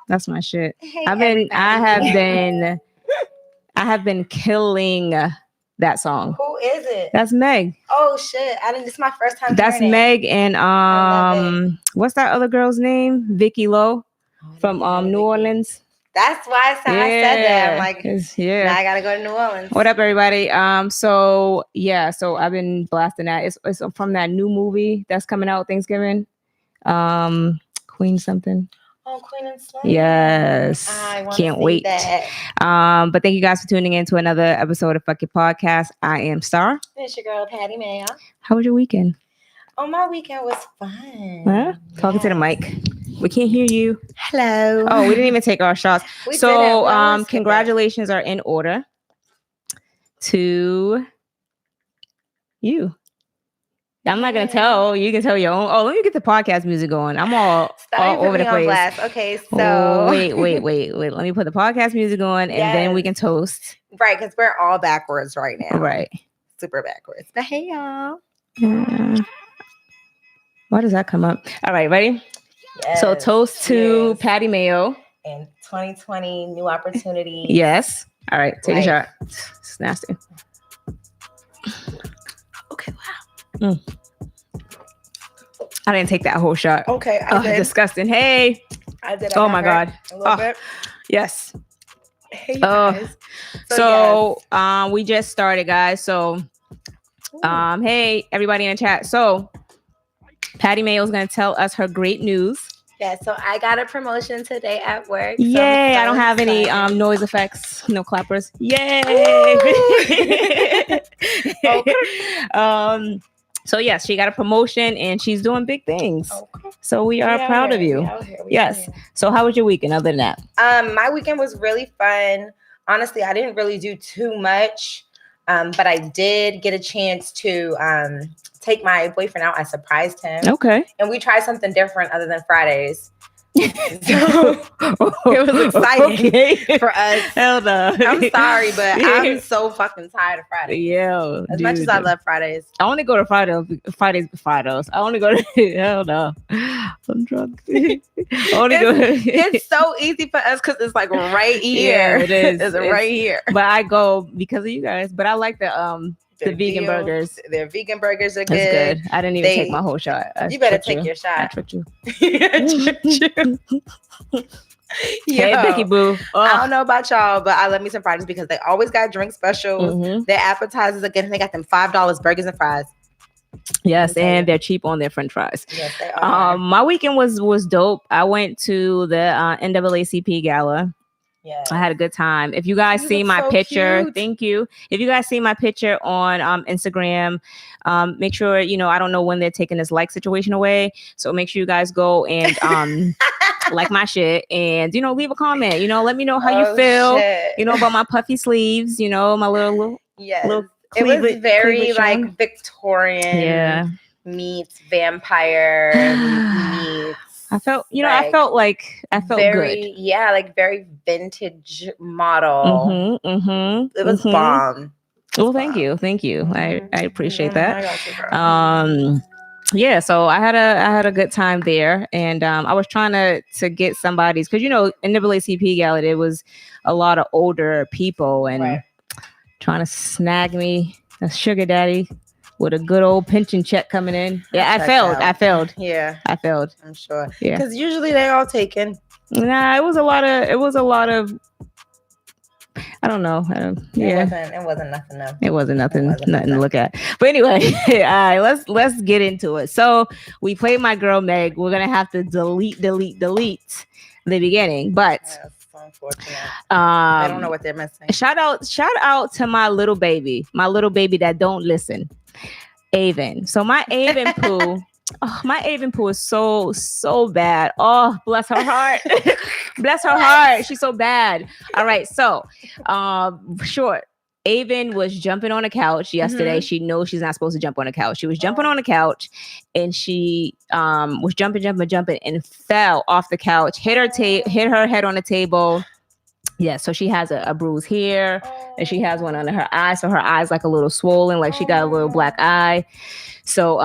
That's my shit. Hey, I have been killing that song. Who is it? That's Meg. Oh shit! This is my first time. That's Meg and what's that other girl's name? Vicky Lowe from New Orleans. That's why I said that. I'm like, now I gotta go to New Orleans. What up, everybody? So I've been blasting that. It's from that new movie that's coming out Thanksgiving. Queen something. Oh, Queen and Slim. Yes. I can't wait. That. But thank you guys for tuning in to another episode of Fuck Your Podcast. I am Star. It's your girl, Patty Mayo. How was your weekend? Oh, my weekend was fun. Huh? Talking to the mic. We can't hear you. Hello. Oh, we didn't even take our shots. Congratulations are in order to you. I'm not gonna tell. You can tell your own. Oh, let me get the podcast music going. I'm all over the place. Blast. Okay, so wait. Let me put the podcast music on, and then we can toast. Right, because we're all backwards right now. Right, super backwards. But hey, y'all. Why does that come up? All right, ready? Yes, so toast to Patty Mayo and 2020 new opportunity. Yes. All right, take a shot. It's nasty. Okay. Wow. I didn't take that whole shot. Okay. I did. Disgusting. Hey. I did. Oh my God. A little bit. Yes. Hey, guys. We just started, guys. So, hey, everybody in the chat. So, Patty Mayo is going to tell us her great news. Yeah, so I got a promotion today at work. Yay! I don't have any noise effects, no clappers. Yay! So yes, she got a promotion and she's doing big things. Okay. So we are proud of you. Yes. So how was your weekend other than that? My weekend was really fun. Honestly, I didn't really do too much. But I did get a chance to take my boyfriend out. I surprised him. Okay. And we tried something different other than Fridays. So it was exciting for us. Hell no. I'm sorry, but I'm so fucking tired of Fridays. Yeah. As much as I love Fridays. I only go to Fridays. I only go to hell no. I'm drunk. It's so easy for us because it's like right here. Yeah, it is. It's right here. But I go because of you guys. But I like the vegan burgers. Their vegan burgers are good. That's good. I didn't even take my whole shot. You better take your shot. I tricked you. Hey, Becky Boo. I don't know about y'all, but I love me some Fridays because they always got drink specials. Mm-hmm. Their appetizers again. They got them $5 burgers and fries. Yes, and they're cheap on their French fries. Yes, they are. My weekend was dope. I went to the NAACP gala. Yes. I had a good time. If you guys see my picture, thank you. If you guys see my picture on Instagram, make sure, I don't know when they're taking this like situation away. So make sure you guys go and like my shit and, leave a comment, let me know how you feel, about my puffy sleeves, my little it was very like Victorian meets vampire meets. I felt very good. Yeah, like very vintage model. It was bomb. Well, thank you. I appreciate that. Yeah, so I had a good time there, and I was trying to get somebody's because NAACP gala there was a lot of older people and trying to snag me a sugar daddy. With a good old pension check coming in. Yeah, I failed. Yeah. I failed. I'm sure. Yeah. Because usually they're all taken. Nah, it was a lot of I don't know. It wasn't nothing though. It wasn't nothing to look at. But anyway, all right, let's get into it. So we played My Girl Meg. We're gonna have to delete the beginning. But unfortunate. I don't know what they're missing. Shout out to my little baby that don't listen. Avon. So my Avon poo is so bad. Oh, bless her heart. Bless her heart. She's so bad. All right. So, short. Avon was jumping on a couch yesterday. Mm-hmm. She knows she's not supposed to jump on a couch. She was jumping on a couch and she was jumping and fell off the couch, hit her head on the table. Yeah, so she has a bruise here and she has one under her eye. So her eye's like a little swollen, like she got a little black eye. So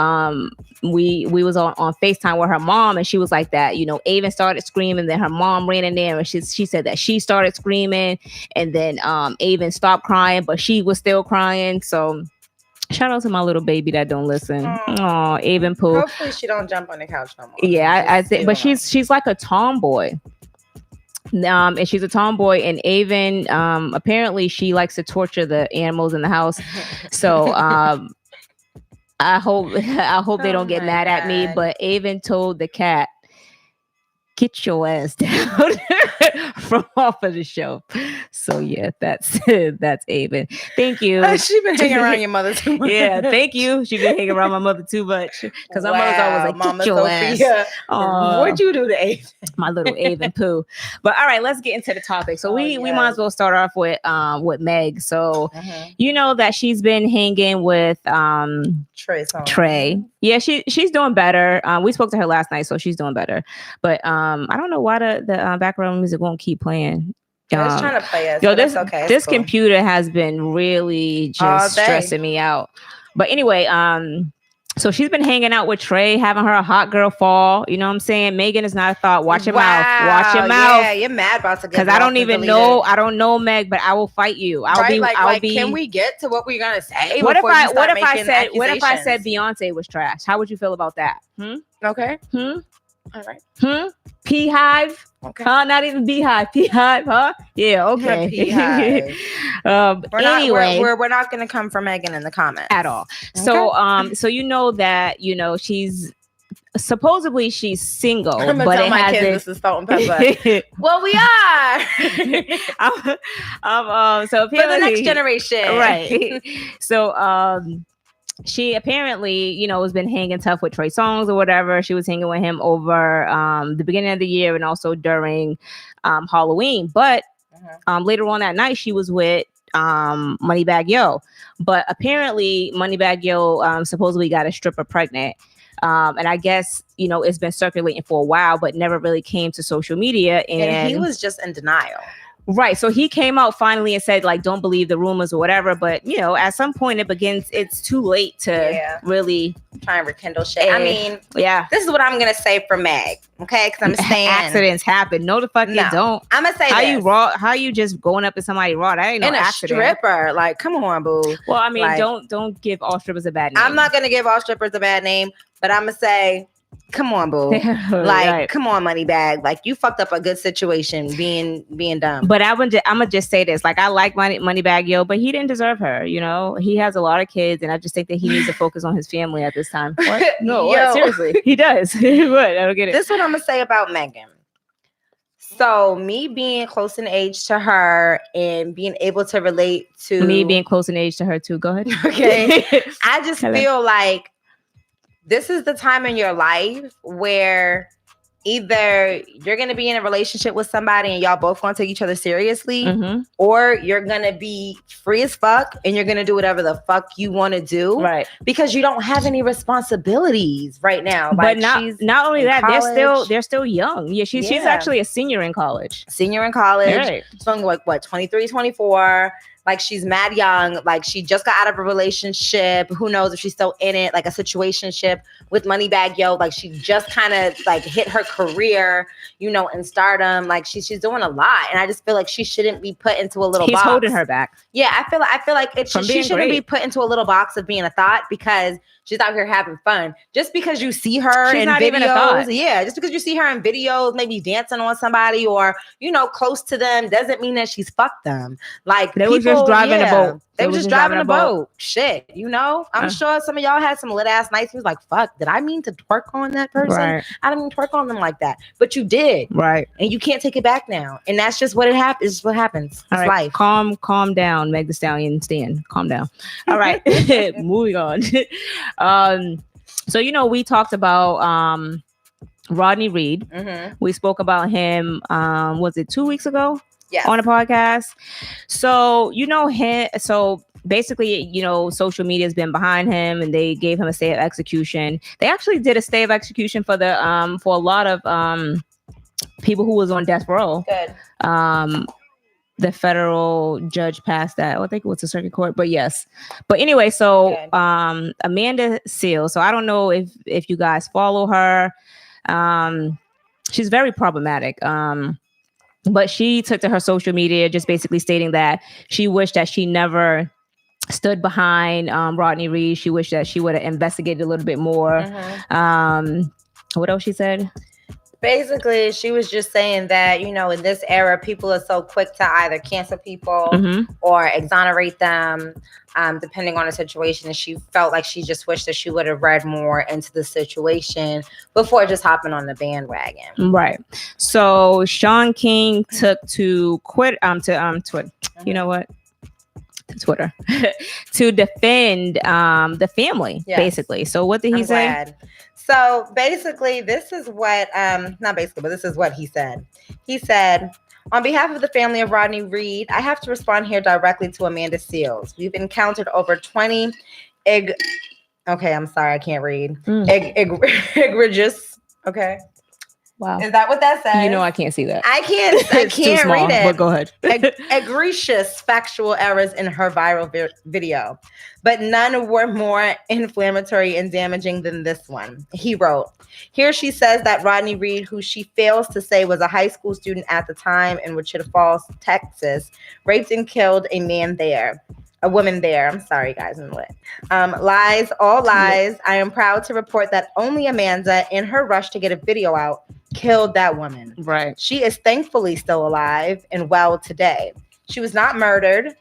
we was on FaceTime with her mom, and she was like that, Avon started screaming, then her mom ran in there, and she said that she started screaming, and then Avon stopped crying, but she was still crying. So shout out to my little baby that don't listen. Oh, Avon Pooh. Hopefully she don't jump on the couch no more. Yeah, I think, but she's like a tomboy. And she's a tomboy, and Avon, apparently she likes to torture the animals in the house. So I hope they don't get mad at me. But Avon told the cat, "Get your ass down from off of the shelf." So yeah, that's Avon. Thank you. She been hanging around your mother too much. Yeah, thank you. She been hanging around my mother too much, because my mother's always like, "Get your ass." What'd you do to Avon? My little Avon Pooh. But all right, let's get into the topic. So we might as well start off with Meg. So you know that she's been hanging with Trey Songz. Trey. Yeah, she's doing better. We spoke to her last night, so she's doing better. But I don't know why the background music won't keep playing. It's trying to play us. Yo, this cool. Computer has been really just stressing me out. But anyway, so she's been hanging out with Trey, having her a hot girl fall. You know what I'm saying? Megan is not a thought. Watch your mouth. Watch your mouth. Yeah, you're mad about to get. Because I don't even know. I don't know Meg, but I will fight you. I'll be. Can we get to what we're gonna say? What if I said Beyonce was trash? How would you feel about that? Okay. All right. Beehive. Okay. Huh? Not even beehive. Beehive. Huh? Yeah. Okay. Beehive. Anyway, we're not going to come for Megan in the comments at all. Okay. So you know that she's supposedly she's single, I'm gonna but tell it my hasn't. Kids this is salt and pepper. Well, we are. So apparently, for the next generation, right? So she apparently, has been hanging tough with Trey Songz or whatever. She was hanging with him over the beginning of the year and also during Halloween. But later on that night, she was with Moneybagg Yo. But apparently, Moneybagg Yo supposedly got a stripper pregnant. And I guess, it's been circulating for a while, but never really came to social media. And he was just in denial. Right. So he came out finally and said, like, don't believe the rumors or whatever. But, at some point it's too late to really try and rekindle shit. I mean, yeah, this is what I'm going to say for Meg. Okay. Because I'm saying accidents happen. No, the fuck you don't. I'm going to say how you just going up in somebody raw. That ain't no accident. And a stripper. Like, come on, boo. Well, I mean, don't give all strippers a bad name. I'm not going to give all strippers a bad name, but I'm going to say, come on, boo. Come on, Moneybagg. Like, you fucked up a good situation being dumb. But I'm gonna just say this. Like, I like Moneybagg Yo, but he didn't deserve her. He has a lot of kids, and I just think that he needs to focus on his family at this time. What? No, what? Seriously, he does. What? I don't get it. This is what I'm gonna say about Megan. So me being close in age to her and being able to relate to me being close in age to her too. Go ahead. Okay. I just feel like this is the time in your life where either you're going to be in a relationship with somebody and y'all both going to take each other seriously, or you're going to be free as fuck and you're going to do whatever the fuck you want to do. Right. Because you don't have any responsibilities right now. But not only that, they're still young. Yeah, she's actually a senior in college. Right. So like what, 23, 24. Like, she's mad young. Like, she just got out of a relationship. Who knows if she's still in it? Like, a situationship with Moneybagg Yo. Like, she just kind of like hit her career, in stardom. Like, she's doing a lot, and I just feel like she shouldn't be put into a little box. He's holding her back. Yeah, I feel like she shouldn't be put into a little box of being a thought, because she's out here having fun. Just because you see her in videos, just because you see her in videos, maybe dancing on somebody or close to them, doesn't mean that she's fucked them. Like, they were just driving a boat. They were just driving a boat. Shit, I'm sure some of y'all had some lit ass nights. He was like, "Fuck, did I mean to twerk on that person? Right. I didn't mean to twerk on them like that." But you did, right? And you can't take it back now. And that's just what happens. It's what happens. It's life. Calm down, Meg Thee Stallion. Stan, calm down. All right, moving on. So we talked about Rodney Reed. We spoke about him. Was it 2 weeks ago? Yes. On a podcast. So him. So basically, social media has been behind him, and they gave him a stay of execution. They actually did a stay of execution for for a lot of people who was on death row. Good. the federal judge passed that. I think it was the circuit court, but yes. But anyway, so Amanda Seales. So I don't know if you guys follow her. She's very problematic. But she took to her social media just basically stating that she wished that she never stood behind Rodney Reed. She wished that she would have investigated a little bit more. What else she said? Basically, she was just saying that, in this era, people are so quick to either cancel people or exonerate them, depending on the situation. And she felt like she just wished that she would have read more into the situation before just hopping on the bandwagon. Right. So Shaun King took to Twitter. You know what? Twitter to defend the family, basically. So what did he say? Glad. So basically, this is what this is what he said. He said, on behalf of the family of Rodney Reed, I have to respond here directly to Amanda Seales. We've encountered over 20 I'm sorry, I can't read. Egregious. Okay. Wow. Is that what that says? I can't see that. I can't read it. But go ahead. Egregious factual errors in her viral video, but none were more inflammatory and damaging than this one. He wrote, here she says that Rodney Reed, who she fails to say was a high school student at the time in Wichita Falls, Texas, raped and killed a woman there. I'm sorry, guys. I'm lit. Lies, all lies. I am proud to report that only Amanda, in her rush to get a video out, killed that woman. Right. She is thankfully still alive and well today. She was not murdered,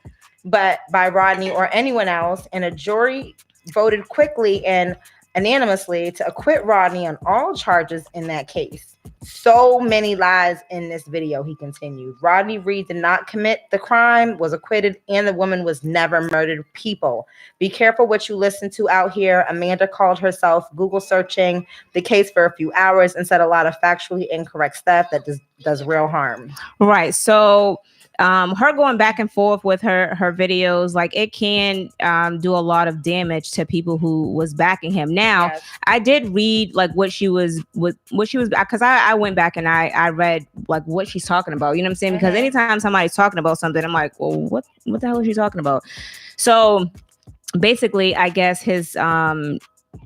but by Rodney or anyone else, and a jury voted quickly and unanimously to acquit Rodney on all charges in that case. So many lies in this video, he continued. Rodney Reed did not commit the crime, was acquitted, and the woman was never murdered. People, be careful what you listen to out here. Amanda called herself Google searching the case for a few hours and said a lot of factually incorrect stuff that does real harm. Right. So her going back and forth with her videos, like it can do a lot of damage to people who was backing him. Now, I did read like what she was because I went back and I read like what she's talking about. You know what I'm saying? Because anytime somebody's talking about something, I'm like, well, what the hell is she talking about? So basically, I guess the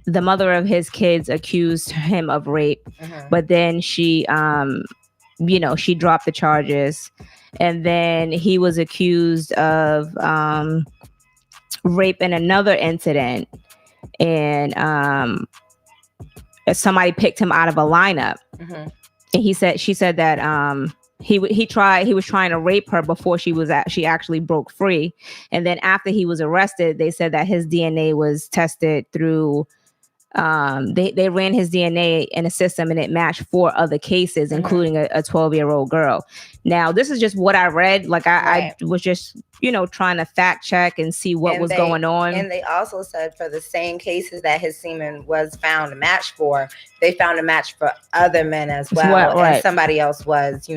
mother of his kids accused him of rape, but then she she dropped the charges. And then he was accused of rape in another incident. And somebody picked him out of a lineup. And she said that he was trying to rape her before she actually broke free. And then after he was arrested, they said that his DNA was tested through they ran his DNA in a system and it matched 4 other cases, including a 12-year-old girl. Now, this is just what I read. Like I was just, trying to fact check and see what was going on. And they also said for the same cases that his semen was found a match for, they found a match for other men as well. And somebody else was,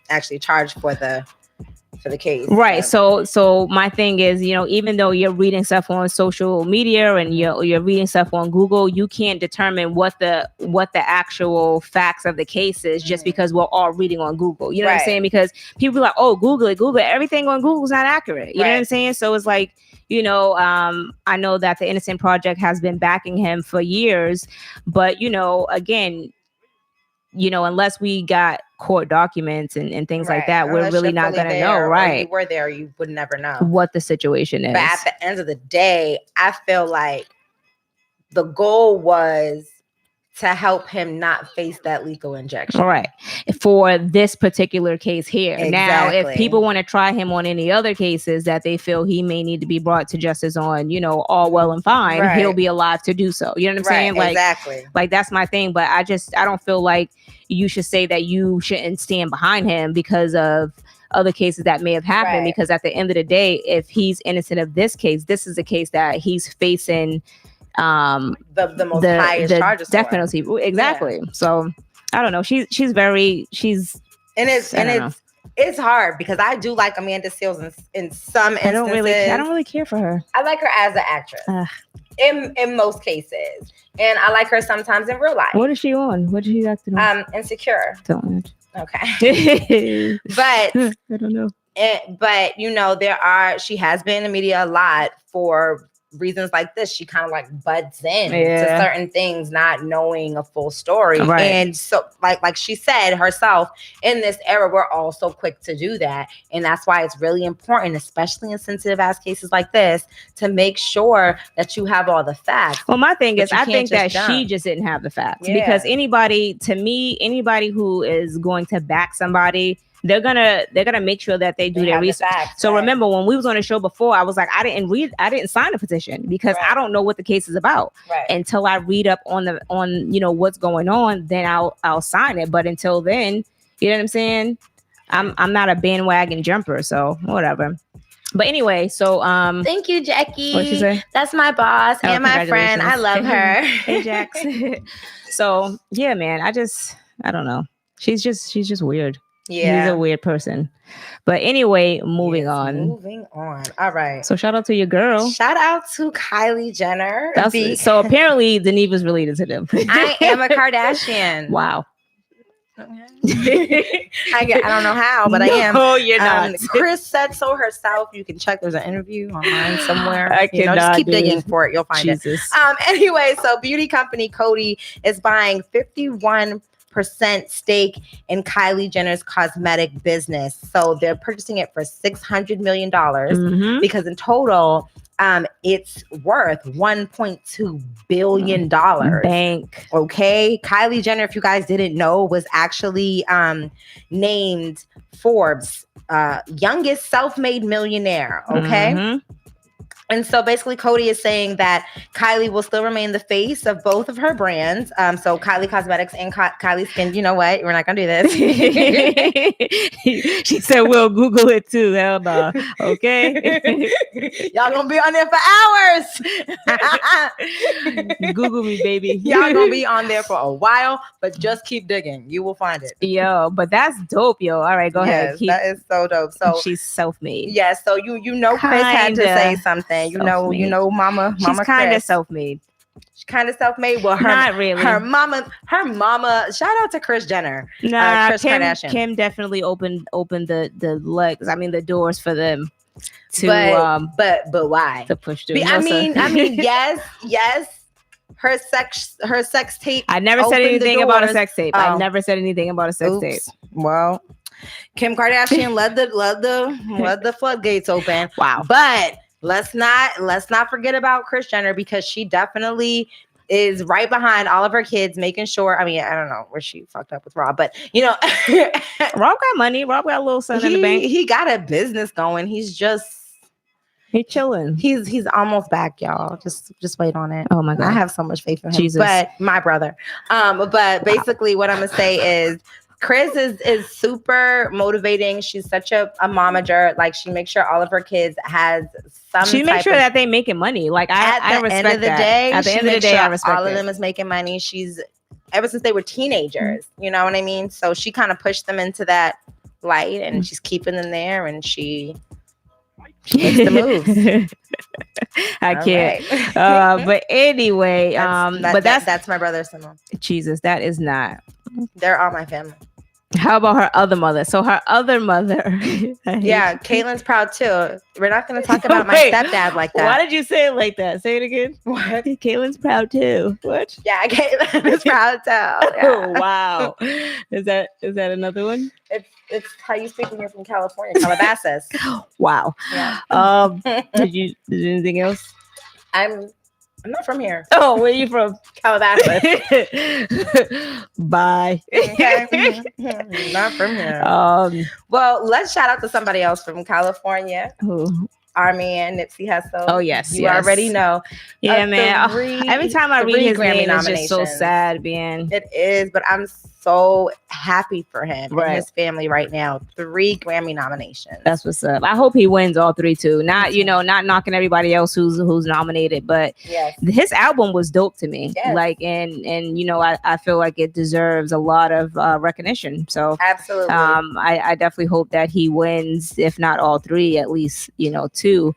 actually charged for the case. Right. So my thing is, even though you're reading stuff on social media and you're reading stuff on Google, you can't determine what the actual facts of the case is just because we're all reading on Google. You know what I'm saying? Because people are like, oh, Google it. Everything on Google is not accurate. You know what I'm saying? So it's like, I know that the Innocent Project has been backing him for years, but again, unless we got court documents and things like that, we're really not going to know, right? You were there, you would never know what the situation is. But at the end of the day, I feel like the goal was to help him not face that lethal injection. Right. For this particular case here. Exactly. Now, if people want to try him on any other cases that they feel he may need to be brought to justice on, all well and fine, he'll be alive to do so. You know what I'm saying? Like, exactly. Like, that's my thing. But I don't feel like you should say that you shouldn't stand behind him because of other cases that may have happened. Because at the end of the day, if he's innocent of this case, this is a case that he's facing the most highest charges death penalty. Exactly. So I don't know. She's it's hard because I do like Amanda Seales in some instances. I don't really care for her. I like her as an actress in most cases, and I like her sometimes in real life. What is she on? What is she acting on? Insecure. Don't. Okay. But I don't know. But she has been in the media a lot for reasons like this. She kind of like butts in to certain things, not knowing a full story. Right. And so like she said herself, in this era, we're all so quick to do that. And that's why it's really important, especially in sensitive ass cases like this, to make sure that you have all the facts. Well, my thing is, I think that she just didn't have the facts, because anybody who is going to back somebody, they're gonna make sure that they do their research. So remember, when we was on the show before, I was like, I didn't sign a petition because I don't know what the case is about. Until I read up on what's going on, then I'll sign it. But until then, you know what I'm saying? I'm not a bandwagon jumper, so whatever. But anyway, so thank you, Jackie. What'd she say? That's my boss and my friend. I love her. Hey, Jax. So yeah, man, I don't know. She's just weird. Yeah, he's a weird person. But anyway, moving on. All right. So shout out to your girl. Shout out to Kylie Jenner. So apparently Deneva's related to them. I am a Kardashian. Wow. I don't know how, but I am. Oh, you're not. Chris said so herself. You can check. There's an interview online somewhere. I cannot. Just keep digging for it. You'll find it. Anyway, so beauty company Coty is buying 51% stake in Kylie Jenner's cosmetic business. So they're purchasing it for $600 million because in total, it's worth $1.2 billion. Bank. Okay. Kylie Jenner, if you guys didn't know, was actually named Forbes' youngest self-made millionaire. Okay. And so basically Coty is saying that Kylie will still remain the face of both of her brands. So Kylie Cosmetics and Kylie Skin. You know what? We're not going to do this. She said, we'll Google it too. Hell no. Okay. Y'all going to be on there for hours. Google me, baby. Y'all going to be on there for a while, but just keep digging. You will find it. Yo, but that's dope, yo. All right, go ahead. That is so dope. So she's self-made. Yeah, so you know Chris had to say something. You know, Mama. She's kind of self-made. She's kind of self-made. Well, not really. Her mama. Shout out to Kris Jenner. Nah, Kris Kardashian. Kim definitely opened the legs. I mean, the doors for them to. But why? To push through. I mean, yes. Her sex tape. I never said anything about a sex tape. I never said anything about a sex tape. Well, Kim Kardashian led the floodgates open. Wow. But let's not forget about Kris Jenner, because she definitely is right behind all of her kids, making sure. I mean, I don't know where she fucked up with Rob, but Rob got money. Rob got a little son in the bank. He got a business going. He's chilling. He's almost back, y'all. Just wait on it. Oh my God. I have so much faith in him. Jesus. But my brother. But basically what I'm gonna say is Kris is super motivating. She's such a momager. Like, she makes sure all of her kids has some. She makes sure that they making money. Like, I respect that. At the end of the day, I respect all of them is making money. She's ever since they were teenagers. You know what I mean? So she kind of pushed them into that light, and she's keeping them there, and she makes the moves. I can't. Right. But anyway, that's my brother Simone. Jesus, that is not. They're all my family. How about her other mother? So her other mother. Yeah, Caitlin's proud too. We're not going to talk about my stepdad like that. Why did you say it like that? Say it again. What? Caitlin's proud too. What? Yeah, Caitlin is proud too. Yeah. Oh, wow. Is that another one? It's how you speak when you're from California, Calabasas. Wow. Yeah. Did anything else? I'm not from here. Oh, where are you from? Calabasas. Bye. Okay. Not from here. Well, let's shout out to somebody else from California. Who? Our man Nipsey Hussle. Oh yes, you already know. Yeah, man. Every time I read his name, it's just so sad, man. It is, but I'm so happy for him and his family right now. 3 Grammy nominations. That's what's up. I hope he wins all 3 too. Not not knocking everybody else who's nominated, but his album was dope to me. Yes. Like and I feel like it deserves a lot of recognition. So absolutely, I definitely hope that he wins, if not all 3, at least 2.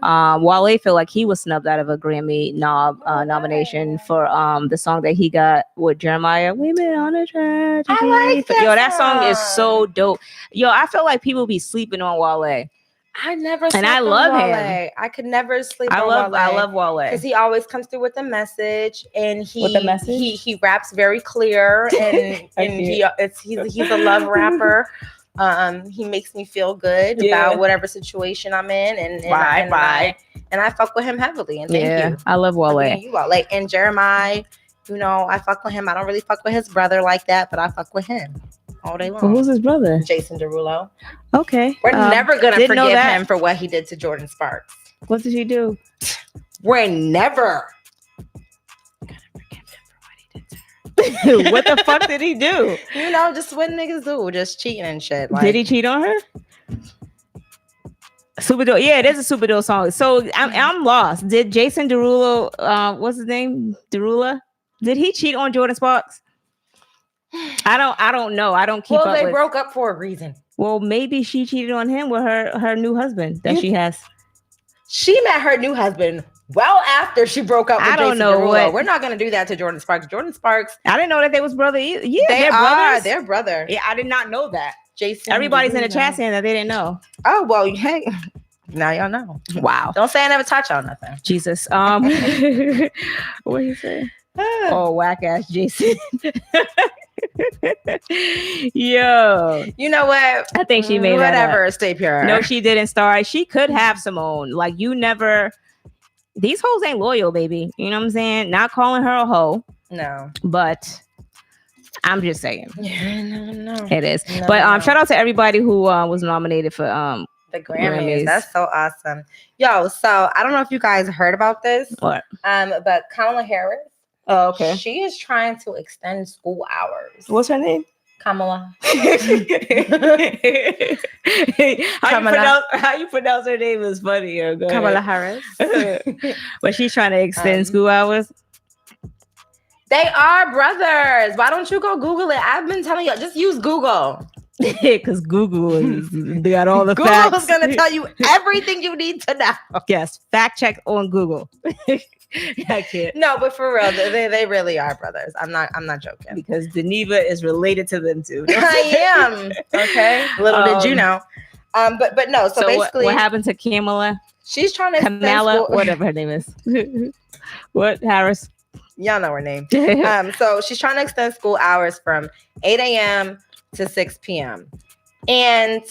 Wale feel like he was snubbed out of a Grammy nomination for the song that he got with Jeremiah. We've been on a track tragedy. I like that Yo, that song is song. so dope. Yo, I feel like people be sleeping on Wale. I never And I love him. I could never sleep I on love Wale Wale. because he always comes through with a message, and With the message? he raps very clear, and he's a love rapper. He makes me feel good about whatever situation I'm in, and I fuck with him heavily. And thank you. I love Wale. Like, and Jeremiah, you know, I fuck with him. I don't really fuck with his brother like that, but I fuck with him all day long. Well, who's his brother? Jason Derulo. Okay. We're never gonna forgive him for what he did to Jordyn Sparks. What did he do? We're never gonna forgive him for what he did to her. What the fuck did he do? You know, just what niggas do, just cheating and shit. Like, did he cheat on her? Super dope. Yeah, it is a super dope song. So I'm lost. Did Jason Derulo, what's his name? Derulo? Did he cheat on Jordyn Sparks? I don't know. I don't keep up. Well, they broke up for a reason. Well, maybe she cheated on him with her new husband that she has. She met her new husband well after she broke up with Jason Derulo. We're not going to do that to Jordyn Sparks. Jordyn Sparks. I didn't know that they was brother either. Yeah, they're brothers. They're brother. Yeah, I did not know that. Jason. Everybody's in the chat saying that they didn't know. Oh, well, hey. Now y'all know. Wow. Don't say I never touch on nothing. Jesus. What do you say? Oh, whack ass Jason. Yo, you know what? I think she made whatever. Stay pure. No, she didn't start. She could have Simone. Like, you never. These hoes ain't loyal, baby. You know what I'm saying? Not calling her a hoe. No, but I'm just saying. Yeah, no. It is. But shout out to everybody who was nominated for the Grammys. That's so awesome. Yo, so I don't know if you guys heard about this. What? But Kamala Harris. Oh, okay. She is trying to extend school hours. What's her name? Kamala. How you pronounce her name is funny. Kamala Harris. But she's trying to extend school hours. They are brothers. Why don't you go Google it? I've been telling you, just use Google. Because Google they got all the Google facts. Google's gonna tell you everything you need to know. Yes, fact check on Google. I can't. No, but for real, they really are brothers. I'm not joking. Because Deneva is related to them too. I am. Okay. Little did you know. But no. So basically, what happened to Kamala? She's trying to Kamala, whatever her name is. What, Harris? Y'all know her name. So she's trying to extend school hours from 8 a.m. to 6 p.m. And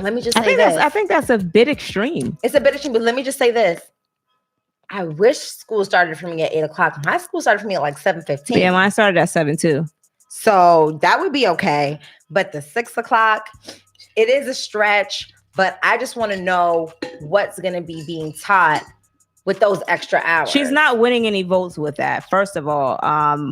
let me just say this. I think that's a bit extreme. It's a bit extreme, but let me just say this. I wish school started for me at 8 o'clock. My school started for me at like 7:15. Yeah, mine started at 7 too. So that would be okay. But the 6 o'clock, it is a stretch. But I just want to know what's going to be being taught with those extra hours. She's not winning any votes with that. First of all,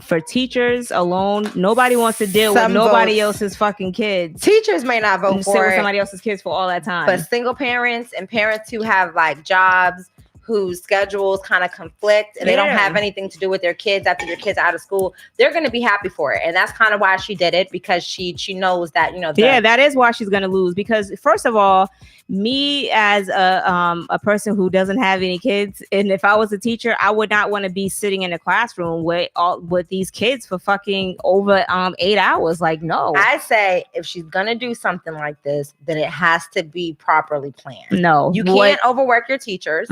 for teachers alone, nobody wants to deal with nobody else's fucking kids. Teachers may not vote for it. Somebody else's kids for all that time. But single parents and parents who have like jobs whose schedules kind of conflict and they don't have anything to do with their kids after their kids are out of school, they're going to be happy for it. And that's kind of why she did it, because she knows that, you know. That is why she's going to lose. Because first of all, me as a person who doesn't have any kids, and if I was a teacher, I would not want to be sitting in a classroom with these kids for fucking over 8 hours. Like, no. I say if she's going to do something like this, then it has to be properly planned. No. You can't overwork your teachers.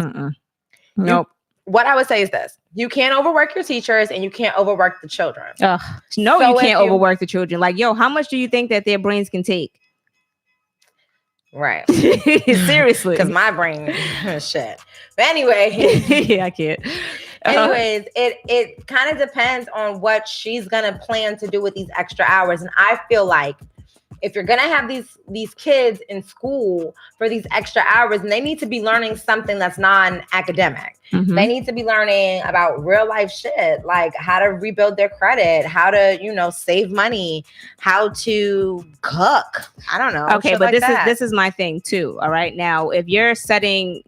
Nope. What I would say is this: you can't overwork your teachers, and you can't overwork the children. No, so you can't overwork the children. Like, yo, how much do you think that their brains can take? Right. Seriously. Because my brain shit. But anyway. I can't. Anyways, it kind of depends on what she's gonna plan to do with these extra hours. And I feel like if you're gonna have these kids in school for these extra hours, and they need to be learning something that's non-academic. Mm-hmm. They need to be learning about real life shit, like how to rebuild their credit, how to, you know, save money, how to cook. I don't know. Okay, but this is my thing too. All right. Now, if you're setting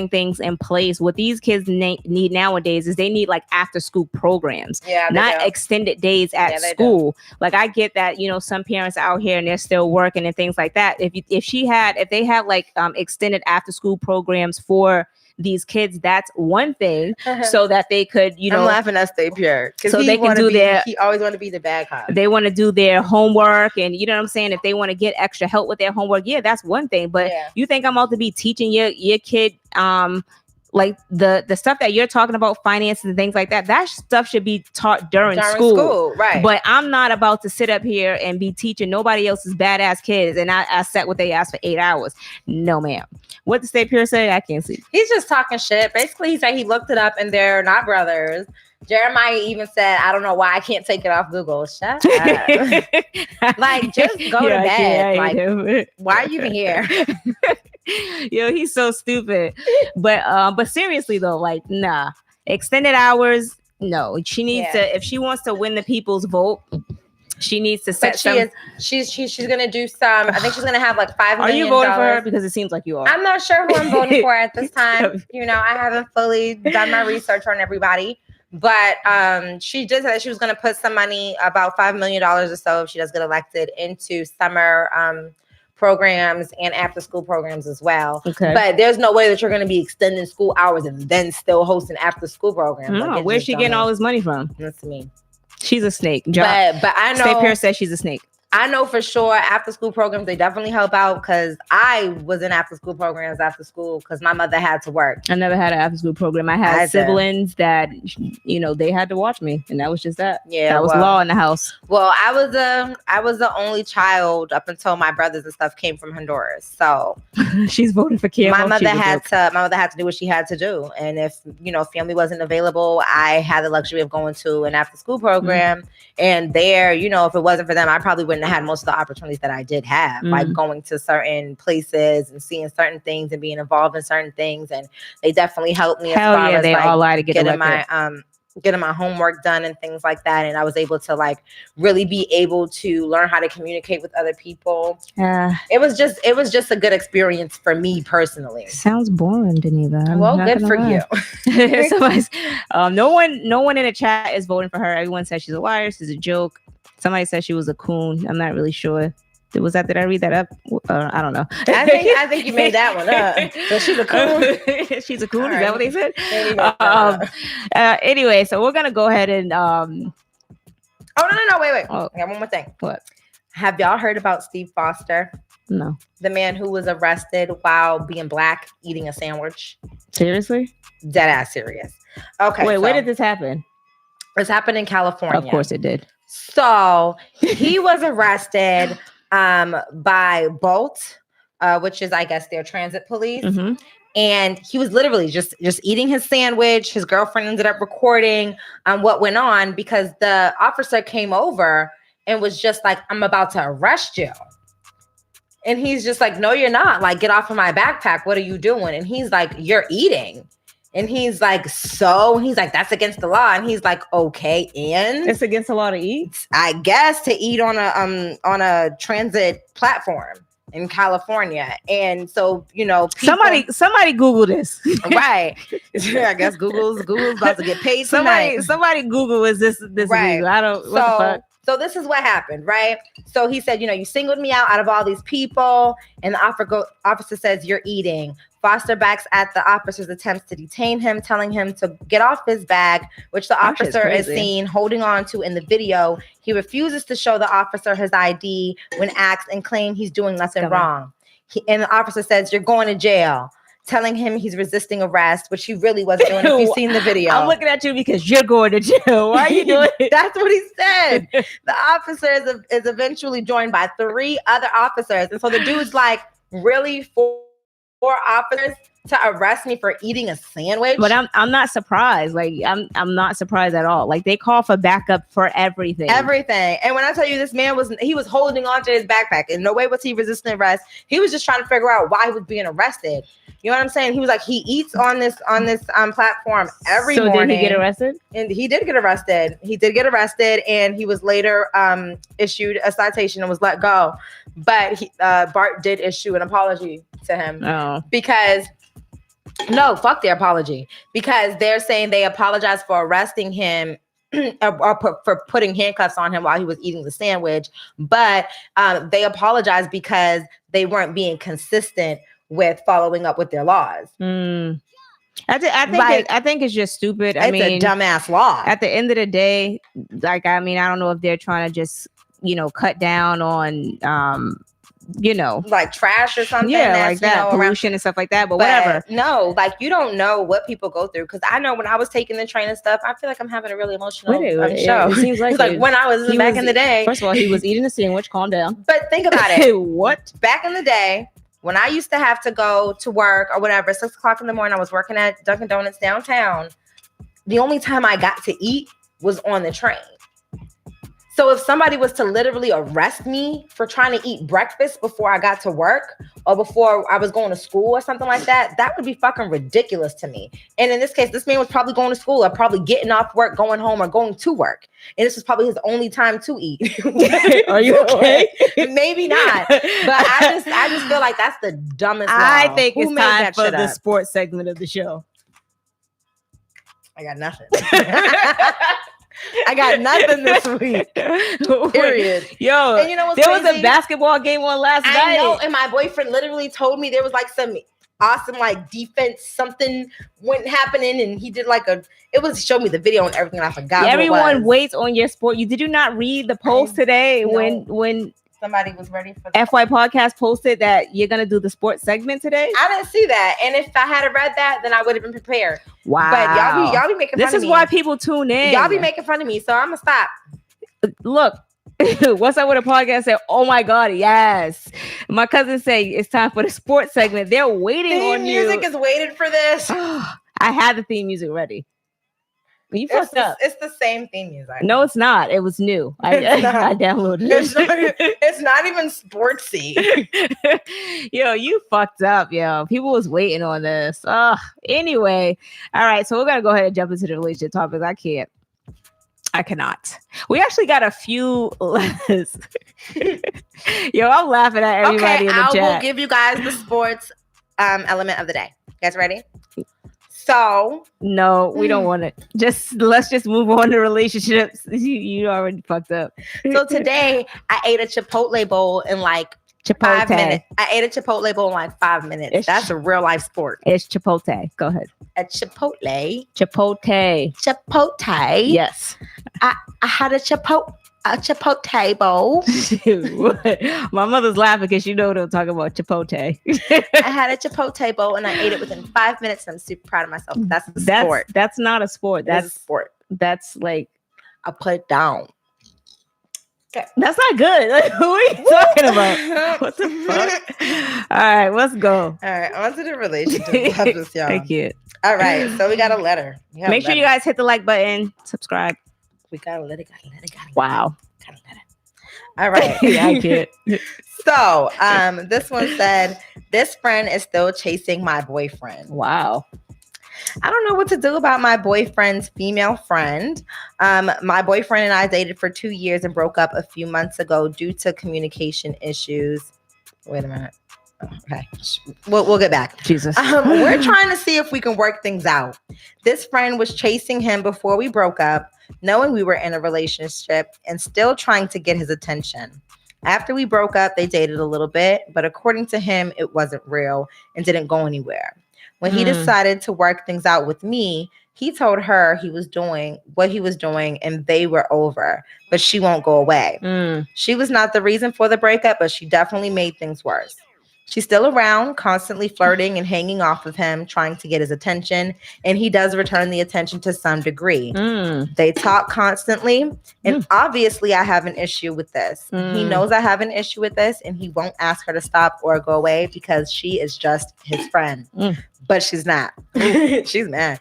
things in place, what these kids need nowadays is they need like after school programs, not extended days at school. Like, I get that, you know, some parents out here and they're still working and things like that. If they had like extended after school programs for these kids, that's one thing, so that they could, I'm laughing at Stay Pure. So they can do he always want to be the bad cop. They want to do their homework, and you know what I'm saying? If they want to get extra help with their homework, yeah, that's one thing. But you think I'm about to be teaching your kid, like the stuff that you're talking about, finances and things like that, that stuff should be taught during school, right? But I'm not about to sit up here and be teaching nobody else's badass kids, and I sat with they ass for 8 hours. No, ma'am. What did Stay Pure say? I can't see. He's just talking shit. Basically, he said he looked it up and they're not brothers. Jeremiah even said, I don't know why I can't take it off Google. Shut up. Like, just go to bed. Like, why are you even here? Yo, he's so stupid. But seriously though, like, nah. Extended hours, no. She needs to, if she wants to win the people's vote, she needs to set she's gonna do some. I think she's gonna have like $5 million. Are you voting for her? Because it seems like you are. I'm not sure who I'm voting for at this time. You know, I haven't fully done my research on everybody. But she did say that she was going to put some money, about $5 million or so, if she does get elected, into summer programs and after school programs as well. Okay. But there's no way that you're going to be extending school hours and then still hosting after school programs. No, like, where's she getting all this money from? That's me. She's a snake. But I know. Stay Pure says she's a snake. I know for sure after school programs, they definitely help out, because I was in after school programs after school because my mother had to work. I never had an after school program. I had siblings that, you know, they had to watch me, and that was just that. Yeah, that was law in the house. Well, I was the only child up until my brothers and stuff came from Honduras. So she's voting for Kim. My mother had to do what she had to do, and if family wasn't available, I had the luxury of going to an after school program, and there, if it wasn't for them, I probably wouldn't have had most of the opportunities that I did have, like going to certain places and seeing certain things and being involved in certain things. And they definitely helped me as they all lie to get getting my homework done and things like that. And I was able to like really be able to learn how to communicate with other people. It was just a good experience for me personally. Sounds boring, Deneva. Well, good for you. No one in the chat is voting for her. Everyone says she's a liar. She's a joke. Somebody said she was a coon. I'm not really sure. Did I read that up? I don't know. I think you made that one up. But she's a coon. She's a coon. All Is that what they said? Anyway, so we're gonna go ahead and. Oh no! Wait! I got one more thing. What? Have y'all heard about Steve Foster? No. The man who was arrested while being black eating a sandwich. Seriously? Dead ass serious. Okay. Wait, where did this happen? This happened in California. Of course it did. So he was arrested by Bolt, which is, I guess, their transit police. Mm-hmm. And he was literally just eating his sandwich. His girlfriend ended up recording what went on, because the officer came over and was just like, I'm about to arrest you. And he's just like, no, you're not. Like, get off of my backpack. What are you doing? And he's like, you're eating. And he's like, that's against the law. And he's like, okay, and it's against the law to eat? I guess to eat on a transit platform in California. And so, people, somebody Google this. Right. I guess Google's about to get paid tonight. Somebody Google, is this right. Illegal? I don't, what the fuck? So this is what happened, right? So he said, you singled me out of all these people. And the officer says, you're eating. Foster backs at the officer's attempts to detain him, telling him to get off his bag, which the officer is seen holding on to in the video. He refuses to show the officer his ID when asked, and claim he's doing nothing wrong. And the officer says, you're going to jail, telling him he's resisting arrest, which he really wasn't doing. If you've seen the video. I'm looking at you because you're going to jail. Why are you doing it? That's what he said. The officer is eventually joined by 3 other officers. And so the dude's like, really, 4 officers to arrest me for eating a sandwich? But I'm not surprised. Like, I'm not surprised at all. Like, they call for backup for everything. And when I tell you, this man was holding on to his backpack. In no way was he resisting arrest. He was just trying to figure out why he was being arrested. You know what I'm saying? He was like, he eats on this platform every morning. So did he get arrested? And he did get arrested. And he was later issued a citation and was let go. But Bart did issue an apology to him. Oh. Because no, fuck their apology. Because they're saying they apologized for arresting him or for putting handcuffs on him while he was eating the sandwich. But they apologized because they weren't being consistent with following up with their laws. I think it's just stupid. I mean, it's a dumbass law. At the end of the day, like, I mean, I don't know if they're trying to just, cut down on, like trash or something. Yeah, like that, pollution and stuff like that. But whatever. No, like you don't know what people go through. Because I know when I was taking the train and stuff, I feel like I'm having a really emotional show. It seems like when I was back in the day. First of all, he was eating a sandwich. Calm down. But think about it. What? Back in the day, when I used to have to go to work or whatever, 6 o'clock in the morning, I was working at Dunkin' Donuts downtown. The only time I got to eat was on the train. So if somebody was to literally arrest me for trying to eat breakfast before I got to work or before I was going to school or something like that, that would be fucking ridiculous to me. And in this case, this man was probably going to school or probably getting off work, going home or going to work. And this was probably his only time to eat. Are you okay? Maybe not. But I just feel like that's the dumbest law. I think it's time for the sports segment of the show. I got nothing. I got nothing this week. Period. Yo, and there was a basketball game on last night. I know, and my boyfriend literally told me there was like some awesome like defense something went happening, and he did like showed me the video and everything. And I forgot. Yeah, everyone waits on your sport. Did you not read the post today when somebody was ready for FY Podcast posted that you're gonna do the sports segment today? I didn't see that, and if I had read that, then I would have been prepared. Wow! But y'all be making fun of me. This is why people tune in. Y'all be making fun of me, so I'm gonna stop. Look, what's up with a podcast? Said, "Oh my God, yes!" My cousin say it's time for the sports segment. They're waiting on you. Music is waiting for this. I had the theme music ready. You fucked up. It's the same theme music. No, it's not. It was new. I downloaded it. It's not even sportsy. Yo, you fucked up, yo. People was waiting on this. Anyway. All right. So we're going to go ahead and jump into the relationship topics. I cannot. We actually got a few letters. Yo, I'm laughing at everybody in the chat. I will give you guys the sports element of the day. You guys ready? So no, we don't want it. Let's just move on to relationships. You already fucked up. So today I ate a Chipotle bowl in like 5 minutes. I ate a Chipotle bowl in like 5 minutes. That's a real life sport. It's Chipotle. Go ahead. A Chipotle. Chipotle. Yes. I had a Chipotle bowl. My mother's laughing because she know what I'm talking about. Chipotle. I had a Chipotle bowl and I ate it within 5 minutes. And I'm super proud of myself. That's a sport. That's not a sport. That's a sport. That's like I put it down. Okay. That's not good. Like, who are you talking about? What the fuck? All right, let's go. All right, on to the relationship topics, y'all. Thank you. All right, so we got a letter. Make sure you guys hit the like button, subscribe. We got a letter. Wow. Got a letter. All right. I get. So, this one said, "This friend is still chasing my boyfriend." Wow. I don't know what to do about my boyfriend's female friend. My boyfriend and I dated for 2 years and broke up a few months ago due to communication issues. Wait a minute. Okay, we'll get back. Jesus. We're trying to see if we can work things out. This friend was chasing him before we broke up, knowing we were in a relationship and still trying to get his attention. After we broke up, they dated a little bit, but according to him, it wasn't real and didn't go anywhere. When he decided to work things out with me, he told her he was doing what he was doing and they were over, but she won't go away. She was not the reason for the breakup, but she definitely made things worse. She's still around, constantly flirting and hanging off of him, trying to get his attention. And he does return the attention to some degree. They talk constantly. And obviously, I have an issue with this. He knows I have an issue with this, and he won't ask her to stop or go away because she is just his friend. But she's not. She's mad.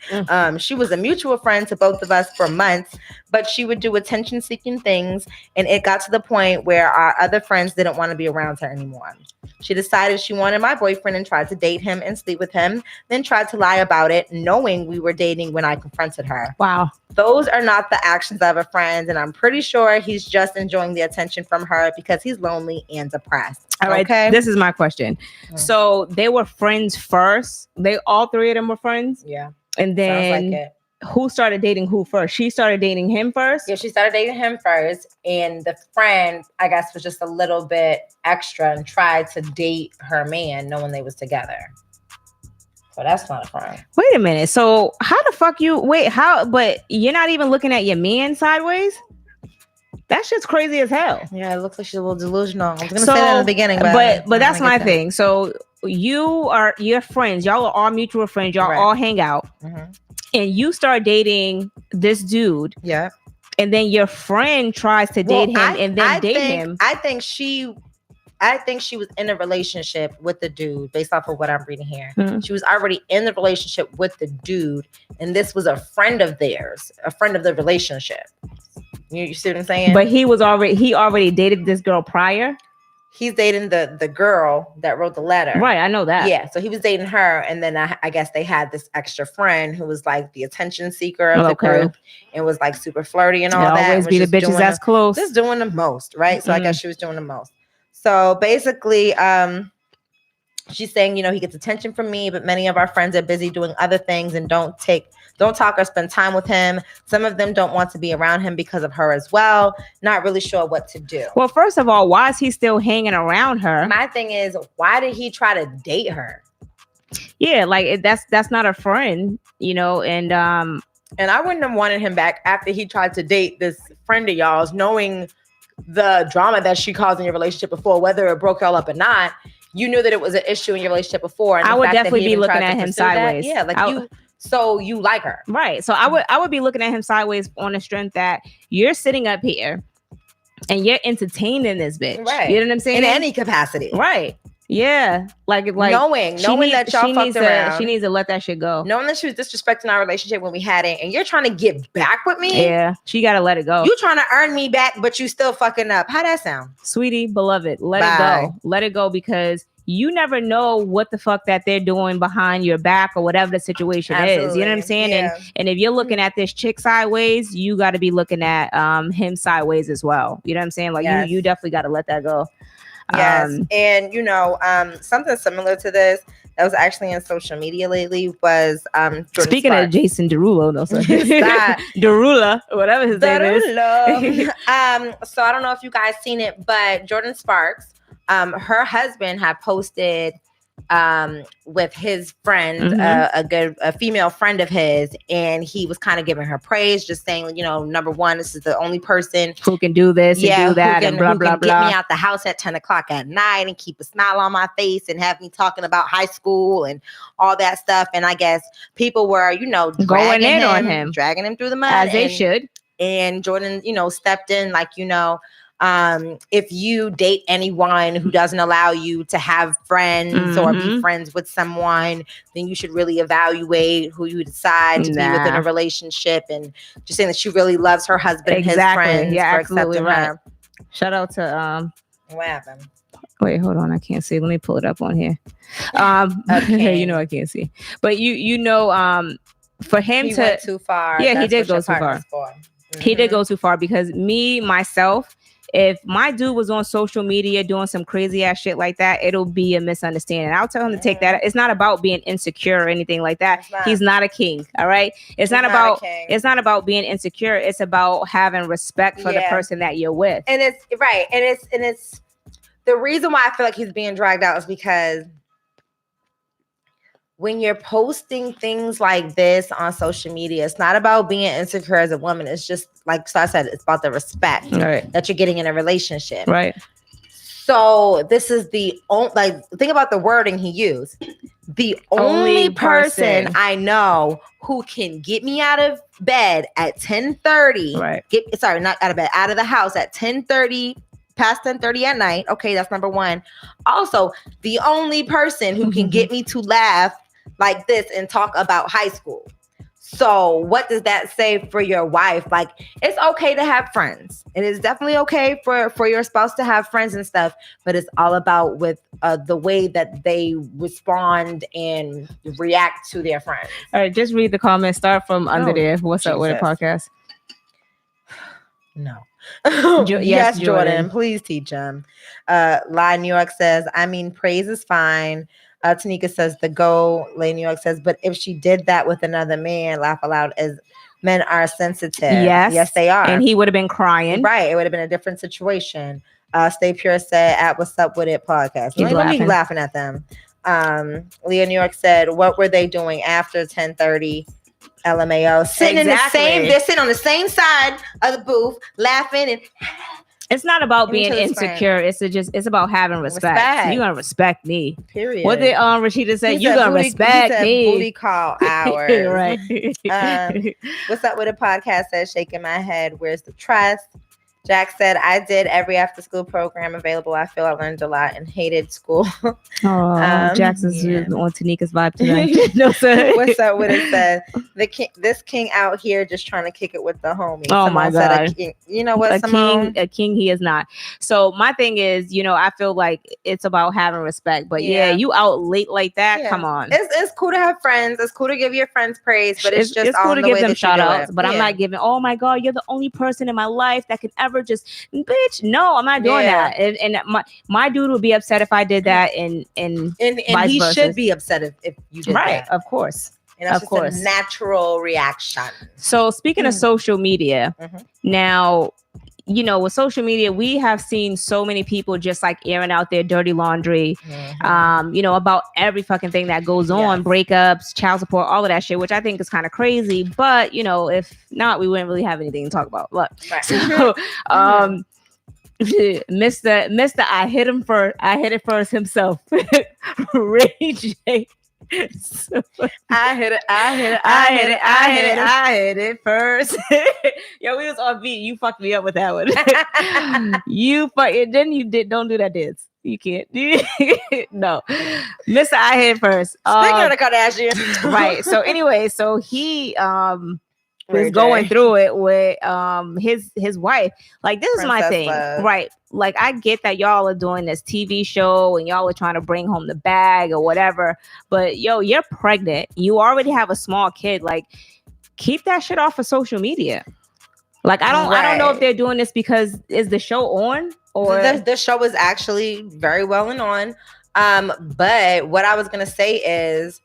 She was a mutual friend to both of us for months, but she would do attention-seeking things. And it got to the point where our other friends didn't want to be around her anymore. She decided she wanted my boyfriend and tried to date him and sleep with him, then tried to lie about it, knowing we were dating when I confronted her. Wow. Those are not the actions of a friend, and I'm pretty sure he's just enjoying the attention from her because he's lonely and depressed. All right, okay? This is my question. So they were friends first? All three of them were friends? Yeah. And then sounds like it. Who started dating who first? She started dating him first? Yeah, she started dating him first. And the friend, I guess, was just a little bit extra and tried to date her man knowing they was together. So that's not a crime. Wait a minute. So how the fuck you wait? How? But you're not even looking at your man sideways. That shit's crazy as hell. Yeah, it looks like she's a little delusional. I was gonna say that in the beginning, but that's my thing. So you're friends. Y'all are all mutual friends. Y'all all hang out, and you start dating this dude. Yeah. And then your friend tries to date him and then date him. I think she was in a relationship with the dude based off of what I'm reading here. Mm-hmm. She was already in the relationship with the dude, and this was a friend of theirs, a friend of the relationship. You see what I'm saying? But he already dated this girl prior. He's dating the girl that wrote the letter. Right, I know that. Yeah, so he was dating her, and then I guess they had this extra friend who was like the attention seeker of the group and was like super flirty and all that. Always be the bitches that's close. Just doing the most, right? So I guess she was doing the most. So basically, she's saying, he gets attention from me, but many of our friends are busy doing other things and don't talk or spend time with him. Some of them don't want to be around him because of her as well. Not really sure what to do. Well, first of all, why is he still hanging around her? My thing is, why did he try to date her? Yeah, like that's not a friend, and I wouldn't have wanted him back after he tried to date this friend of y'all's, knowing the drama that she caused in your relationship before, whether it broke y'all up or not. You knew that it was an issue in your relationship before. And I would definitely be looking at him sideways. Yeah, like so you like her. Right. So I would be looking at him sideways on the strength that you're sitting up here and you're entertaining this bitch. Right. You know what I'm saying? In any capacity. Right. Yeah. Like knowing that y'all fucked around. She needs to let that shit go. Knowing that she was disrespecting our relationship when we had it, and you're trying to get back with me. Yeah. She got to let it go. You trying to earn me back, but you still fucking up. How that sound? Sweetie, beloved, let it go. Let it go, because you never know what the fuck that they're doing behind your back or whatever the situation is. You know what I'm saying? Yeah. And if you're looking at this chick sideways, you got to be looking at him sideways as well. You know what I'm saying? Like you definitely got to let that go. Yes. And something similar to this that was actually in social media lately was Jordyn speaking Sparks. Of Jason Derulo, Derulo, whatever his name is. So I don't know if you guys seen it, but Jordyn Sparks, her husband had posted with his friend, a female friend of his, and he was kind of giving her praise, just saying, number one, this is the only person who can do this and do that, and blah blah blah. Get me out the house at 10 o'clock at night and keep a smile on my face and have me talking about high school and all that stuff. And I guess people were, going in on him, dragging him through the mud, as they should. And Jordyn, stepped in like, if you date anyone who doesn't allow you to have friends or be friends with someone, then you should really evaluate who you decide to be within a relationship. And just saying that she really loves her husband and his friends for accepting her. Shout out to what happened? Wait, hold on, I can't see. Let me pull it up on here. Okay. I can't see. But for him he went too far. Yeah, he did go too far. He did go too far, because myself, if my dude was on social media doing some crazy ass shit like that, it'll be a misunderstanding. I'll tell him to take that. It's not about being insecure or anything like that. He's not a king. All right. It's not about being insecure. It's about having respect for the person that you're with. And it's right. And it's the reason why I feel like he's being dragged out is because when you're posting things like this on social media, it's not about being insecure as a woman. It's just like I said, it's about the respect that you're getting in a relationship. Right. So this is the only, think about the wording he used. The only person I know who can get me out of bed at 10:30. Right. Not out of bed, out of the house at 10:30. Past 10:30 at night. Okay, that's number one. Also, the only person who can get me to laugh like this and talk about high school. So what does that say for your wife? Like, it's okay to have friends. It is definitely okay for your spouse to have friends and stuff, but it's all about with the way that they respond and react to their friends. All right, just read the comments. Start from under there. What's up with the podcast? No. Yes, Jordyn, please teach him. Lie New York says, praise is fine. Tanika says, Lay New York says, but if she did that with another man, laugh aloud, as men are sensitive. Yes, they are. And he would have been crying. Right. It would have been a different situation. Stay Pure said, at What's Up With It podcast. Let me be laughing at them. Leah New York said, what were they doing after 10:30? LMAO. Sitting in the same, they're sitting on the same side of the booth, laughing and it's not about being insecure. It's about having respect. You gonna respect me. Period. What did Rashida say? You gonna respect me. Booty call hours. Right. What's up with a podcast? Says shaking my head. Where's the trust? Jack said, I did every after school program available. I feel I learned a lot and hated school. Jackson's on Tanika's vibe tonight. No, sir. What's up with it? Said this king out here just trying to kick it with the homies. Oh, my God. You know what, a king he is not. So my thing is, I feel like it's about having respect. But you out late like that, come on. It's cool to have friends. It's cool to give your friends praise, but it's just cool to give them shout outs. But I'm not giving, oh my God, you're the only person in my life that can ever just, bitch, no, I'm not doing that. And my dude would be upset if I did that, and he should be upset if you did that. Right, of course. And that's just a natural reaction. So speaking of social media, now, with social media, we have seen so many people just like airing out their dirty laundry, about every fucking thing that goes on, breakups, child support, all of that shit, which I think is kind of crazy. But, if not, we wouldn't really have anything to talk about. Look, so, Mr. I hit it first himself, Ray J. I hit it first. Yo, we was on beat. You fucked me up with that one. Don't do that dance. You can't. No. Mr. I hit it first. Speaking of the Kardashians. Right. So anyway, he was going through it with his wife. Like, this is my thing. Love. Right. Like, I get that y'all are doing this TV show and y'all are trying to bring home the bag or whatever, but you're pregnant. You already have a small kid. Like, keep that shit off of social media. Like, I don't know if they're doing this because is the show on, or the show is actually very well and on. But what I was gonna say is,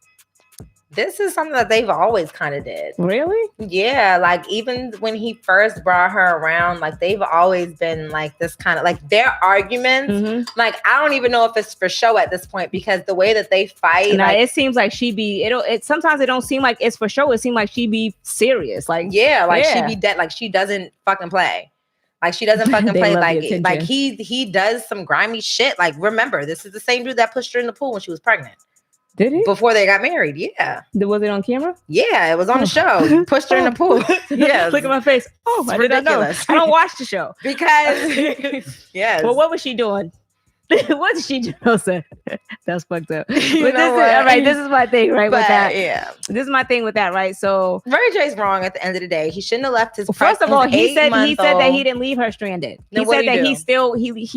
this is something that they've always kind of did. Really? Yeah. Like, even when he first brought her around, like, they've always been like this kind of like their arguments. Like, I don't even know if it's for show at this point, because the way that they fight. Nah, it seems like she be, sometimes it don't seem like it's for show. It seems like she be serious. Like, she be dead. Like, she doesn't fucking play. Like, she doesn't fucking play. Like he does some grimy shit. Like, remember, this is the same dude that pushed her in the pool when she was pregnant. Did he? Before they got married, yeah. Was it on camera? Yeah, it was on the show. He pushed her in the pool. Yeah. Look at my face. Oh, I didn't know. I don't watch the show. Because, yes. Well, what was she doing? What did she do? No, sir. That's fucked up. But this is my thing, right? With that. Yeah. This is my thing with that, right? So Mary J's wrong at the end of the day. He shouldn't have left his first of all, he said that he didn't leave her stranded. He said that he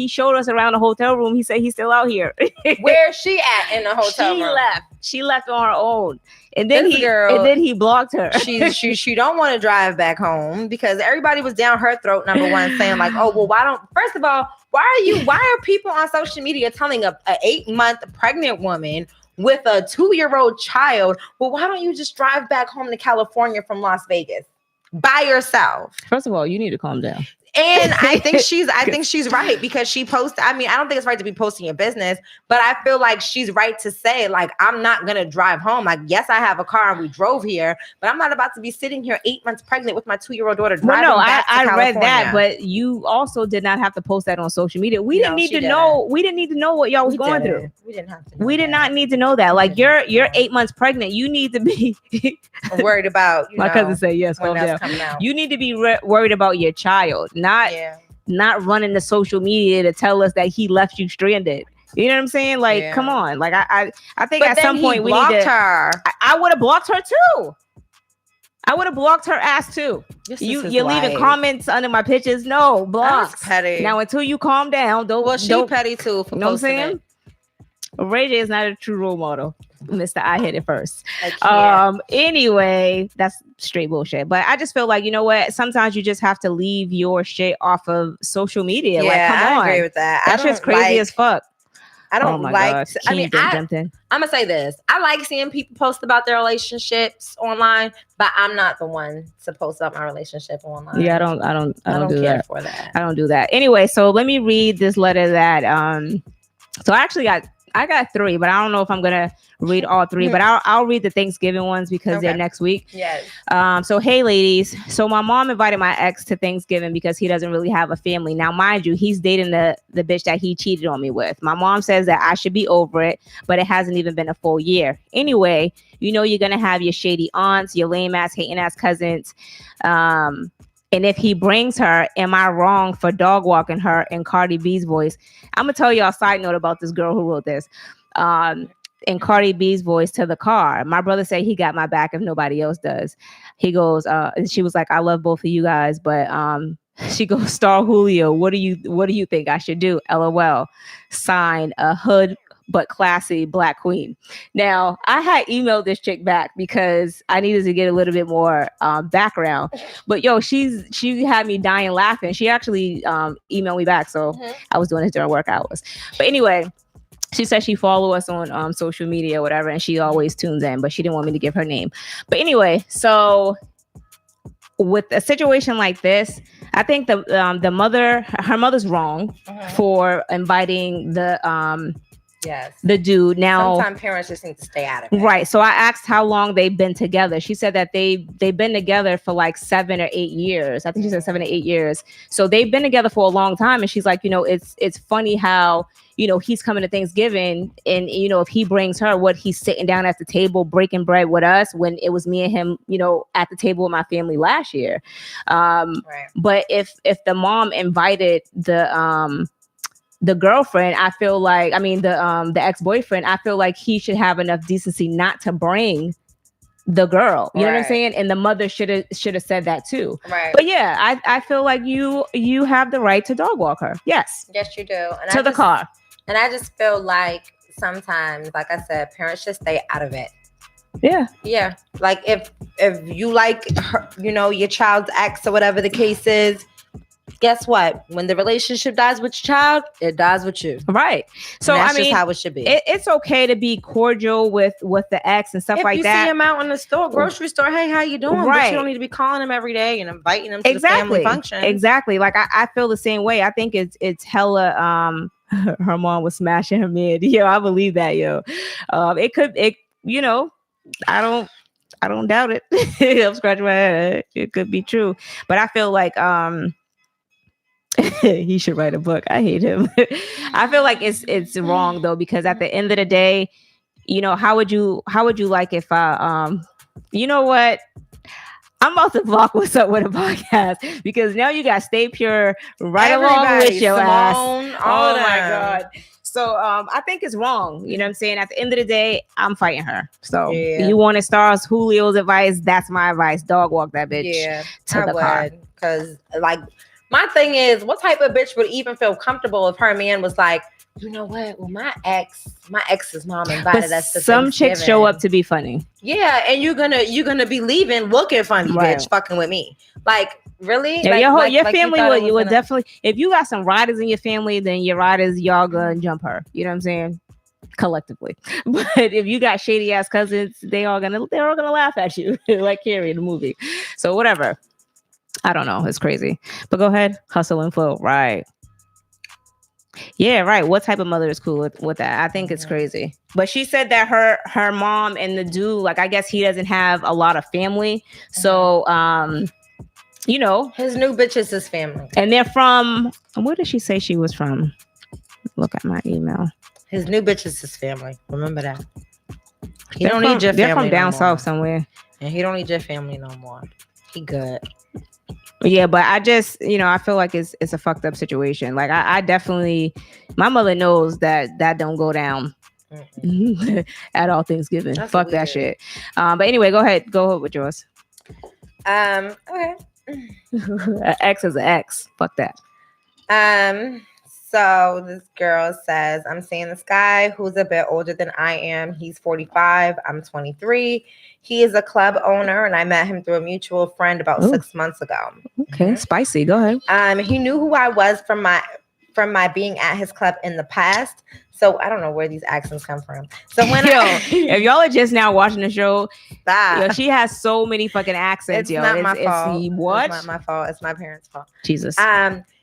showed us around the hotel room. He said he's still out here. Where's she at in the hotel room? She left on her own. And then he blocked her. She don't want to drive back home because everybody was down her throat, number one, saying like, oh, well, first of all, why are people on social media telling a 8-month pregnant woman with a 2-year-old child, well, why don't you just drive back home to California from Las Vegas by yourself? First of all, you need to calm down. And I think she's right, because she posted. I mean, I don't think it's right to be posting your business, but I feel like she's right to say, like, I'm not gonna drive home. Like, yes, I have a car and we drove here, but I'm not about to be sitting here 8 months pregnant with my 2-year-old daughter driving back to California. I read that, but you also did not have to post that on social media. We didn't need to know. We didn't need to know what y'all was going through. We didn't have to. We did not need to know that. Like, you're 8 months pregnant. You need to be worried about. My cousin said yes. Calm down. You need to be worried about your child, not running to social media to tell us that he left you stranded. You know what I'm saying? Like, come on. Like, I think at some point we need to. Her. I would have blocked her too. I would have blocked her ass too. You're leaving comments under my pictures. No, block. That's petty. Now, until you calm down, she's petty too. For you know what I'm saying? Ray J is not a true role model. Mr. I hit it first. Anyway, that's straight bullshit. But I just feel like, you know what? Sometimes you just have to leave your shit off of social media. Yeah, like, come on. I agree with that. That's just crazy as fuck. I don't like. I'm gonna say this. I like seeing people post about their relationships online, but I'm not the one to post about my relationship online. Yeah, I don't do care that. For that. I don't do that. Anyway, so let me read this letter that So I actually got I got 3, but I don't know if I'm gonna read all 3. But I'll read the Thanksgiving ones because they're next week. Yes. So hey, ladies. So my mom invited my ex to Thanksgiving because he doesn't really have a family. Now, mind you, he's dating the bitch that he cheated on me with. My mom says that I should be over it, but it hasn't even been a full year. Anyway, you know you're gonna have your shady aunts, your lame ass, hating ass cousins. And if he brings her, am I wrong for dog walking her in Cardi B's voice? I'm gonna tell y'all a side note about this girl who wrote this. In Cardi B's voice to the car. My brother said he got my back if nobody else does. He goes, and she was like, I love both of you guys, but she goes, Star Julio, what do you think I should do? LOL. Sign a hood but classy Black queen. Now, I had emailed this chick back because I needed to get a little bit more background. But yo, she had me dying laughing. She actually emailed me back, so I was doing this during work hours. But anyway, she said she follow us on social media or whatever, and she always tunes in, but she didn't want me to give her name. But anyway, so with a situation like this, I think her mother's wrong for inviting the dude. Now, sometimes parents just need to stay out of it. Right. So I asked how long they've been together. She said that they've been together for like 7 or 8 years. I think she said 7 or 8 years. So they've been together for a long time. And she's like, it's funny how, he's coming to Thanksgiving and, if he brings her, what he's sitting down at the table, breaking bread with us when it was me and him, at the table with my family last year. Right. But if the mom invited the girlfriend, I feel like, the ex-boyfriend, I feel like he should have enough decency not to bring the girl. You know what I'm saying? And the mother should have said that too. Right. But yeah, I feel like you have the right to dog walk her. Yes. Yes, you do. And to the car. And I just feel like sometimes, like I said, parents should stay out of it. Yeah. Yeah. Like if you like her, your child's ex or whatever the case is, guess what? When the relationship dies with your child, it dies with you. Right. So and that's just how it should be. It's okay to be cordial with the ex and stuff like that. If you see him out in the store, grocery store, hey, how you doing? Right. But you don't need to be calling him every day and inviting him to the family function. Exactly. Like I feel the same way. I think it's hella her mom was smashing her mid. Yo, I believe that, yo. I don't doubt it. I'm scratching my head. It could be true. But I feel like he should write a book. I hate him. I feel like it's wrong though, because at the end of the day, how would you like if I you know what? I'm about to block what's up with a podcast because now you got Stay Pure along with your ass. Oh my God. So I think it's wrong. You know what I'm saying? At the end of the day, I'm fighting her. So you want to start Julio's advice? That's my advice. Dog walk that bitch to the car. Because my thing is, what type of bitch would even feel comfortable if her man was like, you know what? Well, my ex's mom invited us to some chicks show up to be funny. Yeah, and you're gonna be leaving looking funny, bitch, fucking with me. Like, really? Yeah, your family would definitely. If you got some riders in your family, then your riders, y'all gonna jump her. You know what I'm saying? Collectively. But if you got shady ass cousins, they're all gonna laugh at you like Carrie in the movie. So whatever. I don't know. It's crazy. But go ahead. Hustle and flow. Right. Yeah, right. What type of mother is cool with that? I think it's crazy. But she said that her mom and the dude, like, I guess he doesn't have a lot of family. So, his new bitch is his family. And they're from, where did she say she was from? Look at my email. His new bitch is his family. Remember that. He don't need your family. They're from down south somewhere. And he don't need your family no more. He good. Yeah, but I just, I feel like it's a fucked up situation. Like I definitely, my mother knows that don't go down at all Thanksgiving. That's fuck weird. That shit. But anyway, go ahead with yours. Okay. An ex is an ex. Fuck that. So this girl says, I'm seeing this guy who's a bit older than I am. He's 45. I'm 23. He is a club owner, and I met him through a mutual friend about 6 months ago. Okay, spicy. Go ahead. He knew who I was from my being at his club in the past. So I don't know where these accents come from. So when if y'all are just now watching the show, she has so many fucking accents. It's not my fault. What? It's not my fault. It's my parents' fault. Jesus.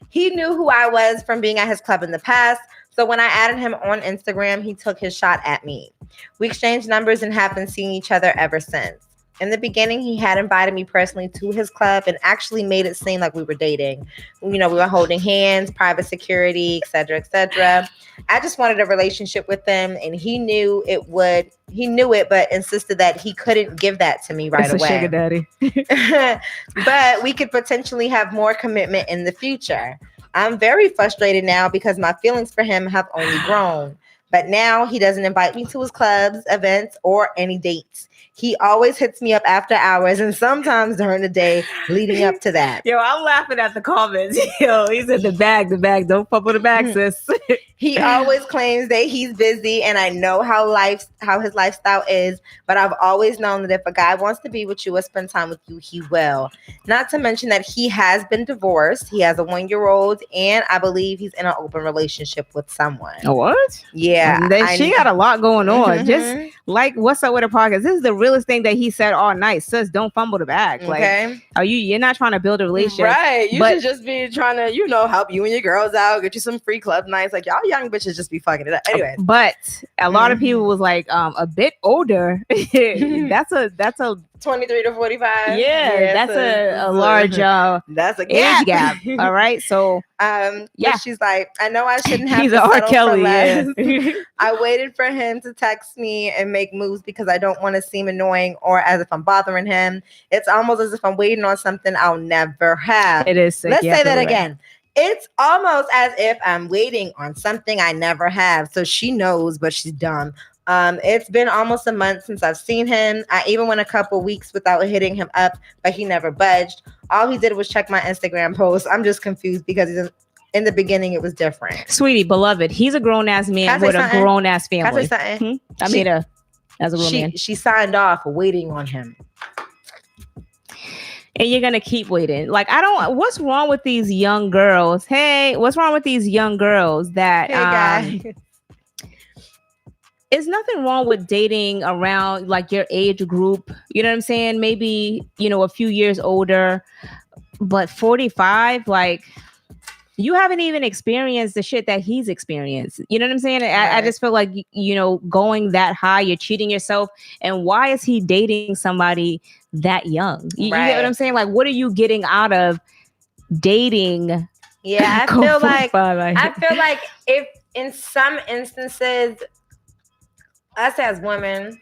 He knew who I was from being at his club in the past. So when I added him on Instagram, he took his shot at me. We exchanged numbers and have been seeing each other ever since. In the beginning, he had invited me personally to his club and actually made it seem like we were dating. You know, we were holding hands, private security, et cetera, et cetera. I just wanted a relationship with him, and he knew it, but insisted that he couldn't give that to me right away. Sugar daddy. But we could potentially have more commitment in the future. I'm very frustrated now because my feelings for him have only grown. But now he doesn't invite me to his clubs, events, or any dates. He always hits me up after hours and sometimes during the day leading up to that. Yo, I'm laughing at the comments. Yo, he said the bag, don't fumble the bag, sis. He always claims that he's busy, and I know how his lifestyle is, but I've always known that if a guy wants to be with you or spend time with you, he will. Not to mention that he has been divorced. He has a 1-year-old, and I believe he's in an open relationship with someone. What? Yeah. She got a lot going on. Just like, what's up with her podcast? This is the realest thing that he said all night. Sis, don't fumble the bag. Okay. Like, you're not trying to build a relationship. Right. You should just be trying to, help you and your girls out, get you some free club nights. Like, y'all young bitches just be fucking it up. Anyway. But a lot of people was like, a bit older. That's a 23 to 45. Yeah, that's a large that's a age gap. All right. So yeah, she's like, I know I shouldn't have he's to a R. settle Kelly. for less. Yeah. I waited for him to text me and make moves because I don't want to seem annoying or as if I'm bothering him. It's almost as if I'm waiting on something I'll never have. It is sick. Let's say that again. It's almost as if I'm waiting on something I never have. So she knows, but she's dumb. It's been almost a month since I've seen him. I even went a couple weeks without hitting him up, but he never budged. All he did was check my Instagram post. I'm just confused because in the beginning it was different. Sweetie, beloved, he's a grown-ass man with a grown-ass family. Can I say something? I mean, as a grown man. She signed off waiting on him. And you're going to keep waiting. Like, what's wrong with these young girls? Hey, what's wrong with these young girls that... Hey, guy. There's nothing wrong with dating around like your age group. You know what I'm saying? Maybe, a few years older, but 45, like you haven't even experienced the shit that he's experienced. You know what I'm saying? I just feel like, going that high, you're cheating yourself. And why is he dating somebody that young? You get what I'm saying? Like, what are you getting out of dating? Yeah, I feel like if in some instances, us as women,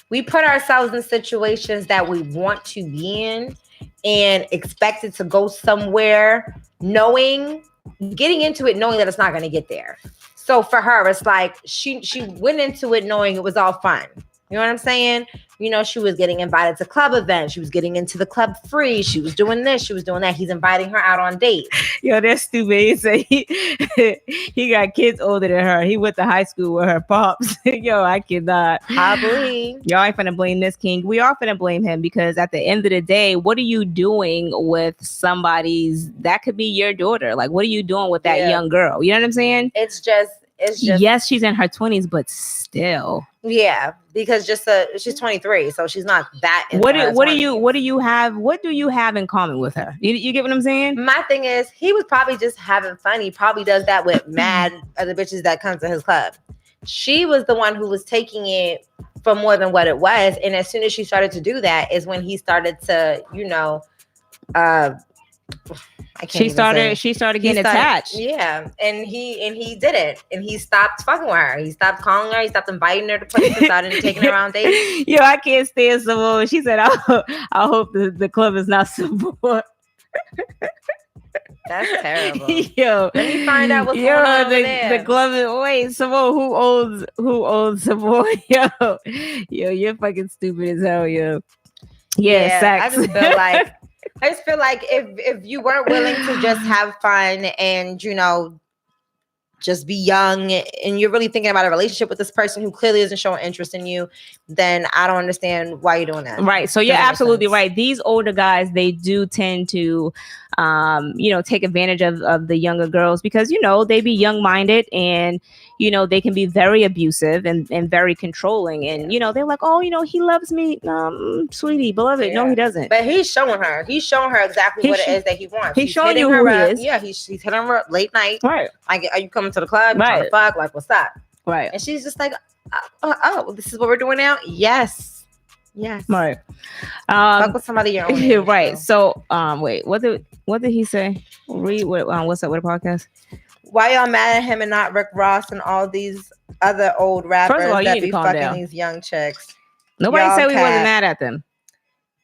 we put ourselves in situations that we want to be in and expect it to go somewhere, getting into it knowing that it's not going to get there. So for her, it's like she went into it knowing it was all fun. You know what I'm saying? She was getting invited to club events. She was getting into the club free. She was doing this. She was doing that. He's inviting her out on dates. Yo, that's stupid. He said he got kids older than her. He went to high school with her pops. Yo, I cannot. I believe. Y'all ain't finna blame this king. We are finna blame him because at the end of the day, what are you doing with that could be your daughter? Like, what are you doing with that young girl? You know what I'm saying? It's just yes, she's in her 20s, but still. Yeah, because she's 23, so she's not that. What do you have in common with her? You get what I'm saying? My thing is, he was probably just having fun. He probably does that with mad other bitches that come to his club. She was the one who was taking it for more than what it was, and as soon as she started to do that, is when he started to, She started getting attached. Yeah, and he did it, and he stopped fucking with her. He stopped calling her. He stopped inviting her to places. Started taking her around dates. Yo, I can't stand Simone. She said, "I hope the club is not Simone." That's terrible. Yo, let me find out what's going on over there. The club is wait, Simone. Who owns Simone? Yo, you're fucking stupid as hell, yo. Yeah, sex. I just feel like if you weren't willing to just have fun and, just be young and you're really thinking about a relationship with this person who clearly isn't showing interest in you, then I don't understand why you're doing that. Right. So you're absolutely right. These older guys, they do tend to take advantage of the younger girls because, they be young-minded and, they can be very abusive and very controlling. And, they're like, oh, he loves me, sweetie, beloved. No, he doesn't. But he's showing her. He's showing her exactly what it is that he wants. He's showing you who he is. Yeah, he's hitting her up late night. Right. Like, are you coming to the club? You trying to fuck? Like, what's up? Right. And she's just like, oh, this is what we're doing now? Yes. Right. Fuck with somebody your own age, right. So, wait, what did he say? Read what's up with the podcast? Why y'all mad at him and not Rick Ross and all these other old rappers First of all, that be fucking down. these young chicks? Nobody said we wasn't mad at them.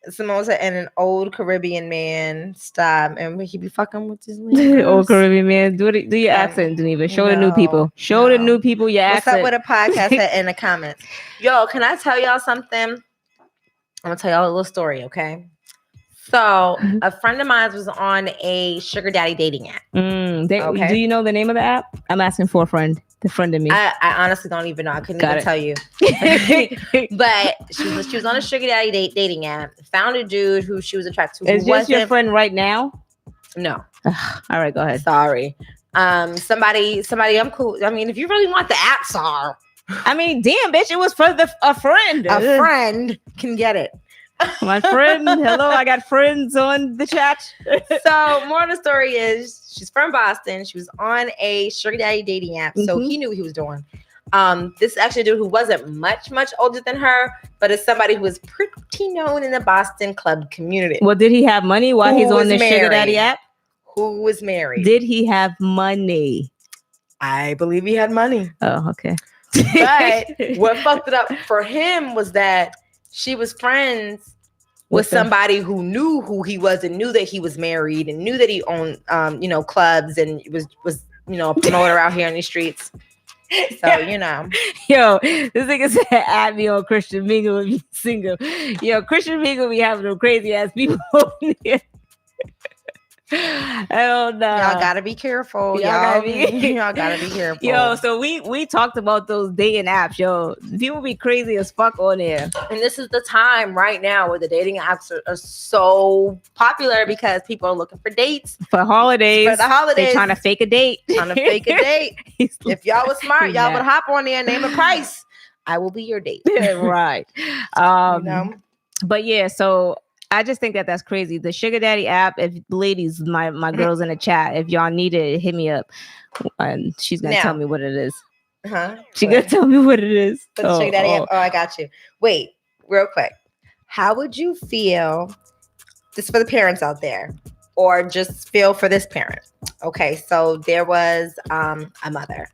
Simone said, and an old Caribbean man, stop. And he be fucking with this old Caribbean man. Do your accent, Geneva. Show the new people. Show the new people your accent. What's up with a podcast in the comments? Yo, can I tell y'all something? I'm going to tell y'all a little story, okay? So, a friend of mine was on a sugar daddy dating app. Okay. Do you know the name of the app? I'm asking for a friend. The friend of me. I honestly don't even know. I couldn't even tell you. But she was on a sugar daddy dating app. Found a dude who she was attracted to. Is this your friend right now? No. All right, go ahead. Sorry. Somebody I'm cool. I mean, if you really want the app, sorry. I mean, damn, bitch, it was for a friend. A friend can get it. My friend, hello, I got friends on the chat. So, more of the story is she's from Boston. She was on a sugar daddy dating app, so he knew what he was doing. This is actually a dude who wasn't much older than her, but is somebody who is pretty known in the Boston club community. Well, did he have money while he's on the sugar daddy app? Who was married? Did he have money? I believe he had money. Oh, okay. But what fucked it up for him was that she was friends with somebody who knew who he was and knew that he was married and knew that he owned, clubs and was a promoter out here in the streets. So, Yo, this nigga said, add me on Christian Mingle if you single. Yo, Christian Mingle be having them crazy ass people on here. Hell no. Y'all gotta be careful. Y'all gotta be careful. Yo, so we talked about those dating apps. Yo, people be crazy as fuck on there. And this is the time right now where the dating apps are so popular because people are looking for dates. For holidays. For the holidays. They're trying to fake a date. If y'all was smart, y'all would hop on there and name a price. I will be your date. Right. But yeah, so I just think that that's crazy. The sugar daddy app, if ladies, my girls in the chat, if y'all need it, hit me up. And she's going to tell me what it is. She's going to tell me what it is. For the sugar daddy app? Oh, I got you. Wait, real quick. How would you feel, just for the parents out there, or just feel for this parent? Okay, so there was a mother.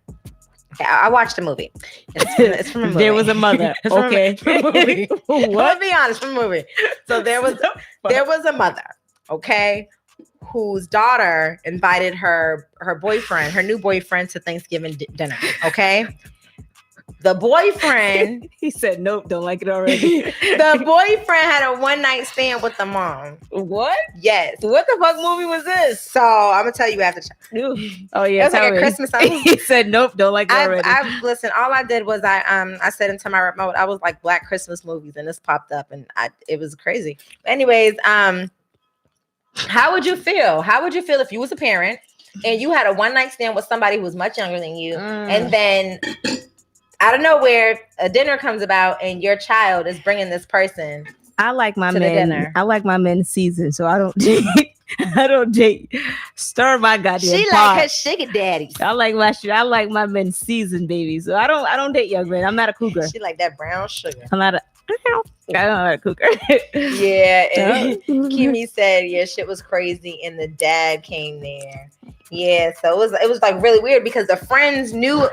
Okay, I watched a movie. It's from a movie. There was a mother. Okay. From a movie. Let's be honest, from a movie. So there was a mother, okay, whose daughter invited her boyfriend, her new boyfriend, to Thanksgiving dinner. Okay. The boyfriend, he said, nope, don't like it already. The boyfriend had a one-night stand with the mom. What? Yes. What the fuck movie was this? So I'm gonna tell you after. Oh yeah, it was like a Christmas song. He said, nope, don't like it already. Listen. All I did was I said into my remote, I was like Black Christmas movies, and this popped up, and it was crazy. Anyways, how would you feel? How would you feel if you was a parent and you had a one-night stand with somebody who was much younger than you, and then out of nowhere, a dinner comes about and your child is bringing this person. I like my men. I like my men seasoned, so I don't date. I don't date. Stir my goddamn She pot. like her sugar daddy. I like my men seasoned, baby. So I don't date young men. I'm not a cougar. She like that brown sugar. I'm not a cougar. Yeah. And Kimmy said, yeah, shit was crazy, and the dad came there. Yeah, so it was like really weird because the friends knew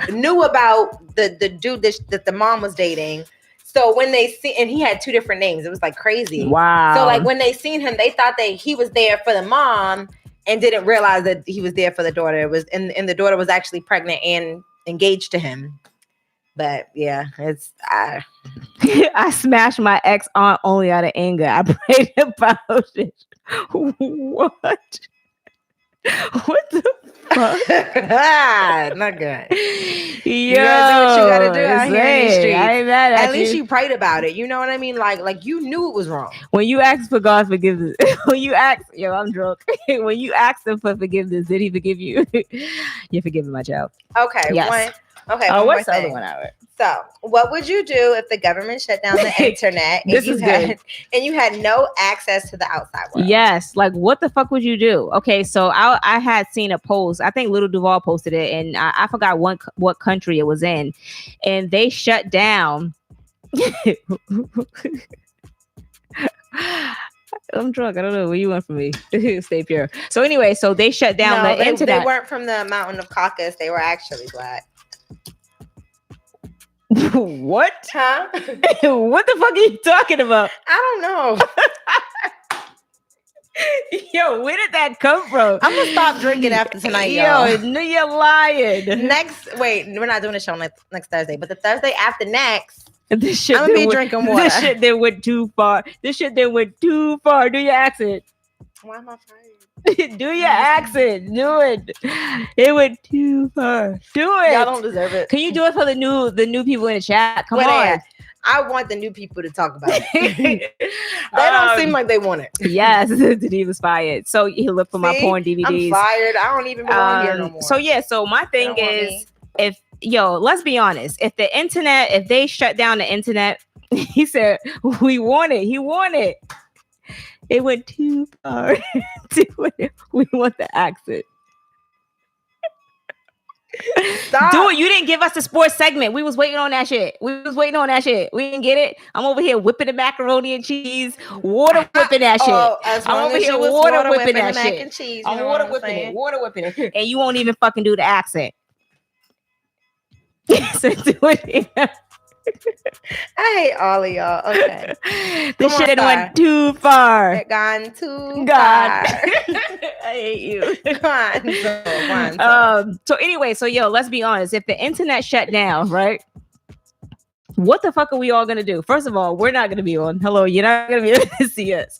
about the dude that the mom was dating. So when they see, and he had two different names, it was like crazy. Wow. So like when they seen him, they thought that he was there for the mom and didn't realize that he was there for the daughter. It was and the daughter was actually pregnant and engaged to him. But yeah, it's I smashed my ex aunt only out of anger. I prayed about it. What? What the fuck? Not good. Yo, you gotta do what you gotta do out here in these streets. I ain't mad at Least you. you prayed about it. You know what I mean? Like you knew it was wrong. When you ask for God's forgiveness, when you ask, I'm drunk. When you ask him for forgiveness, did he forgive you? You're forgiven, my child. Okay. Yes. One What's the more other thing. one, Albert? So, what would you do if the government shut down the internet This is good. and you had no access to the outside world? Yes, like what the fuck would you do? Okay, so I had seen a post. I think Little Duval posted it, and I forgot what country it was in, and they shut down. I'm drunk. I don't know where you went from me. Stay pure. So anyway, so they shut down the internet. They weren't from the mountain of Caucasus. They were actually black. What? Huh? What the fuck are you talking about? I don't know. Yo, where did that come from? I'm gonna stop drinking after tonight, Yo, y'all. no, you're lying. We're not doing a show next Thursday, but the Thursday after next, This shit I'm gonna be went- drinking water. This shit then went too far. Do your accent. Why am I fired? Do your accent. Do it. It went too far. Do it. Y'all don't deserve it. Can you do it for the new people in the chat? Come Where they on. at? I want the new people to talk about it. They don't seem like they want it. Yes, he was fired. So he looked for my See? porn DVDs. I'm fired. I don't even belong here no more. So yeah, so my thing They don't want is, let's be honest. If they shut down the internet, he said we want it. He wanted. It went too far. We want the accent. Stop. Do it. You didn't give us the sports segment. We was waiting on that shit. We didn't get it. I'm over here whipping the macaroni and cheese, water whipping that shit. I'm over here water whipping that mac shit. and cheese. I'm water whipping it. And you won't even fucking do the accent. So do it. I hate all of y'all. Okay. This Come on, shit Star. went too far. It gone too God. far. I hate you. Come on. So anyway, let's be honest. If the internet shut down, right? What the fuck are we all gonna do? First of all, we're not gonna be on. Hello, you're not gonna be able to see us.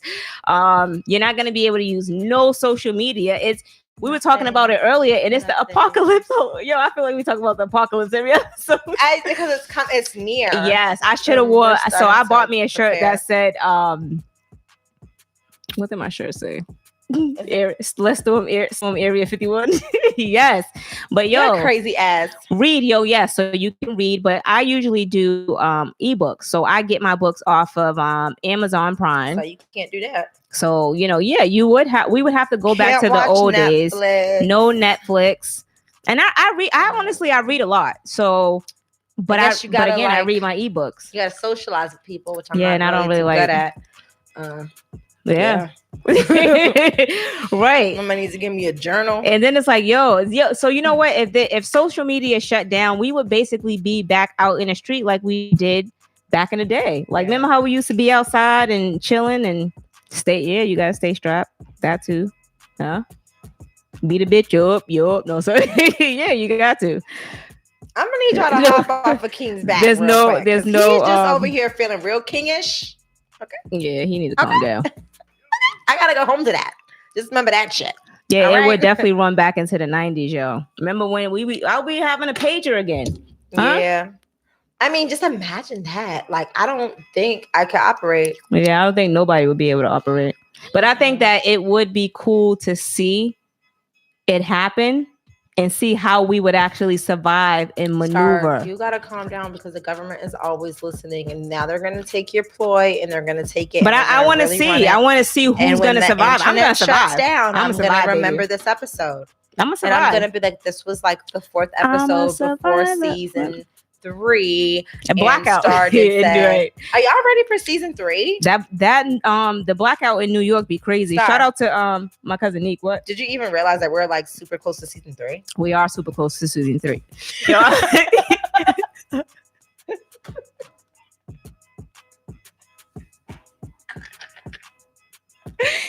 You're not gonna be able to use no social media. We were talking about it earlier, and it's the apocalypse. Yo, I feel like we talk about the apocalypse every episode. Because it's near. Yes, I should have wore. So I bought me a shirt that said, what did my shirt say? Let's storm Area 51. Yes, but you're crazy ass. Read, yes. So you can read, but I usually do ebooks. So I get my books off of Amazon Prime. So you can't do that. So we would have to go back to the old days. No Netflix, and I read. I read a lot. So, but I read my ebooks. You gotta socialize with people, which I'm and I don't really like good at. Yeah. Right. Somebody needs to give me a journal. And then it's like, so you know what? If social media shut down, we would basically be back out in the street like we did back in the day. Like, remember how we used to be outside and chilling and you gotta stay strapped. That too. Huh? Beat a bitch up. No, so yeah, you got to. I'm gonna need y'all to hop off of King's back. There's no he's just over here feeling real kingish. Okay. Yeah, he needs to calm down. I gotta go home to that. Just remember that shit. Yeah, it would definitely run back into the 90s, yo. Remember when I'll be having a pager again. Huh? Yeah. I mean, just imagine that. Like, I don't think I could operate. Yeah, I don't think nobody would be able to operate. But I think that it would be cool to see it happen and see how we would actually survive and maneuver. You gotta calm down because the government is always listening, and now they're gonna take your ploy and they're gonna take it. But I want to see. I want to see who's gonna survive. I'm gonna survive. I'm gonna remember this episode. I'm gonna survive. And I'm gonna be like, this was like the 4th episode before season 3. A blackout started. Right. Are y'all ready for season 3? That the blackout in New York be crazy. Shout out to my cousin Neek. What did you even realize that we're like super close to season 3? We are super close to season 3.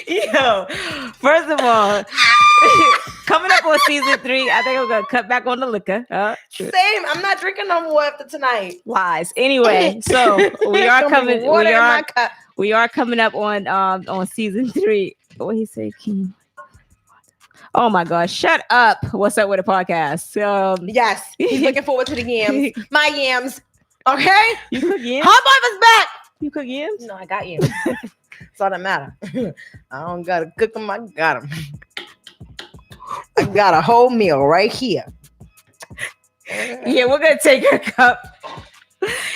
Yo, first of all, coming up on season 3, I think I'm gonna cut back on the liquor. Same. I'm not drinking no more after tonight. Lies. Anyway, so we are coming. We are coming up on season 3. What he say, King? Oh my gosh, shut up. What's up with the podcast? Yes, he's looking forward to the yams. My yams. Okay? You cook yams? Hot Bob is back. You cook yams? No, I got yams. That's all that matter. I don't gotta cook them. I got them. I got a whole meal right here. Yeah, we're gonna take a cup.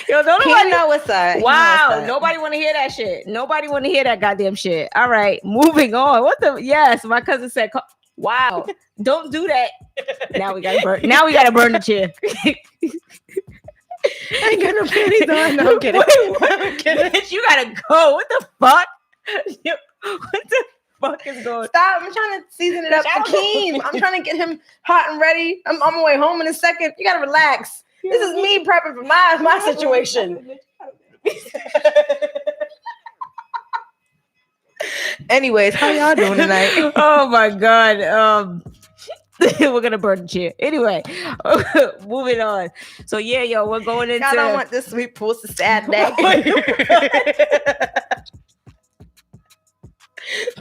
Yo, don't He know what's up. Wow, nobody want to hear that shit. Nobody want to hear that goddamn shit. All right, moving on. What the? Yes, my cousin said. Wow, don't do that. Now we gotta burn. Now we gotta burn the chair. I ain't got no panties on. No, I'm kidding. Wait, I'm kidding. Bitch, you gotta go. What the fuck? What the fuck is going? Stop! I'm trying to season it up for Keem. I'm trying to get him hot and ready. I'm on my way home in a second. You gotta relax. This is me prepping for my situation. Anyways, how y'all doing tonight? Oh my god. We're gonna burn the chair. Anyway, moving on. So yeah, yo, we're going into. I don't want this sweet pussy sad day.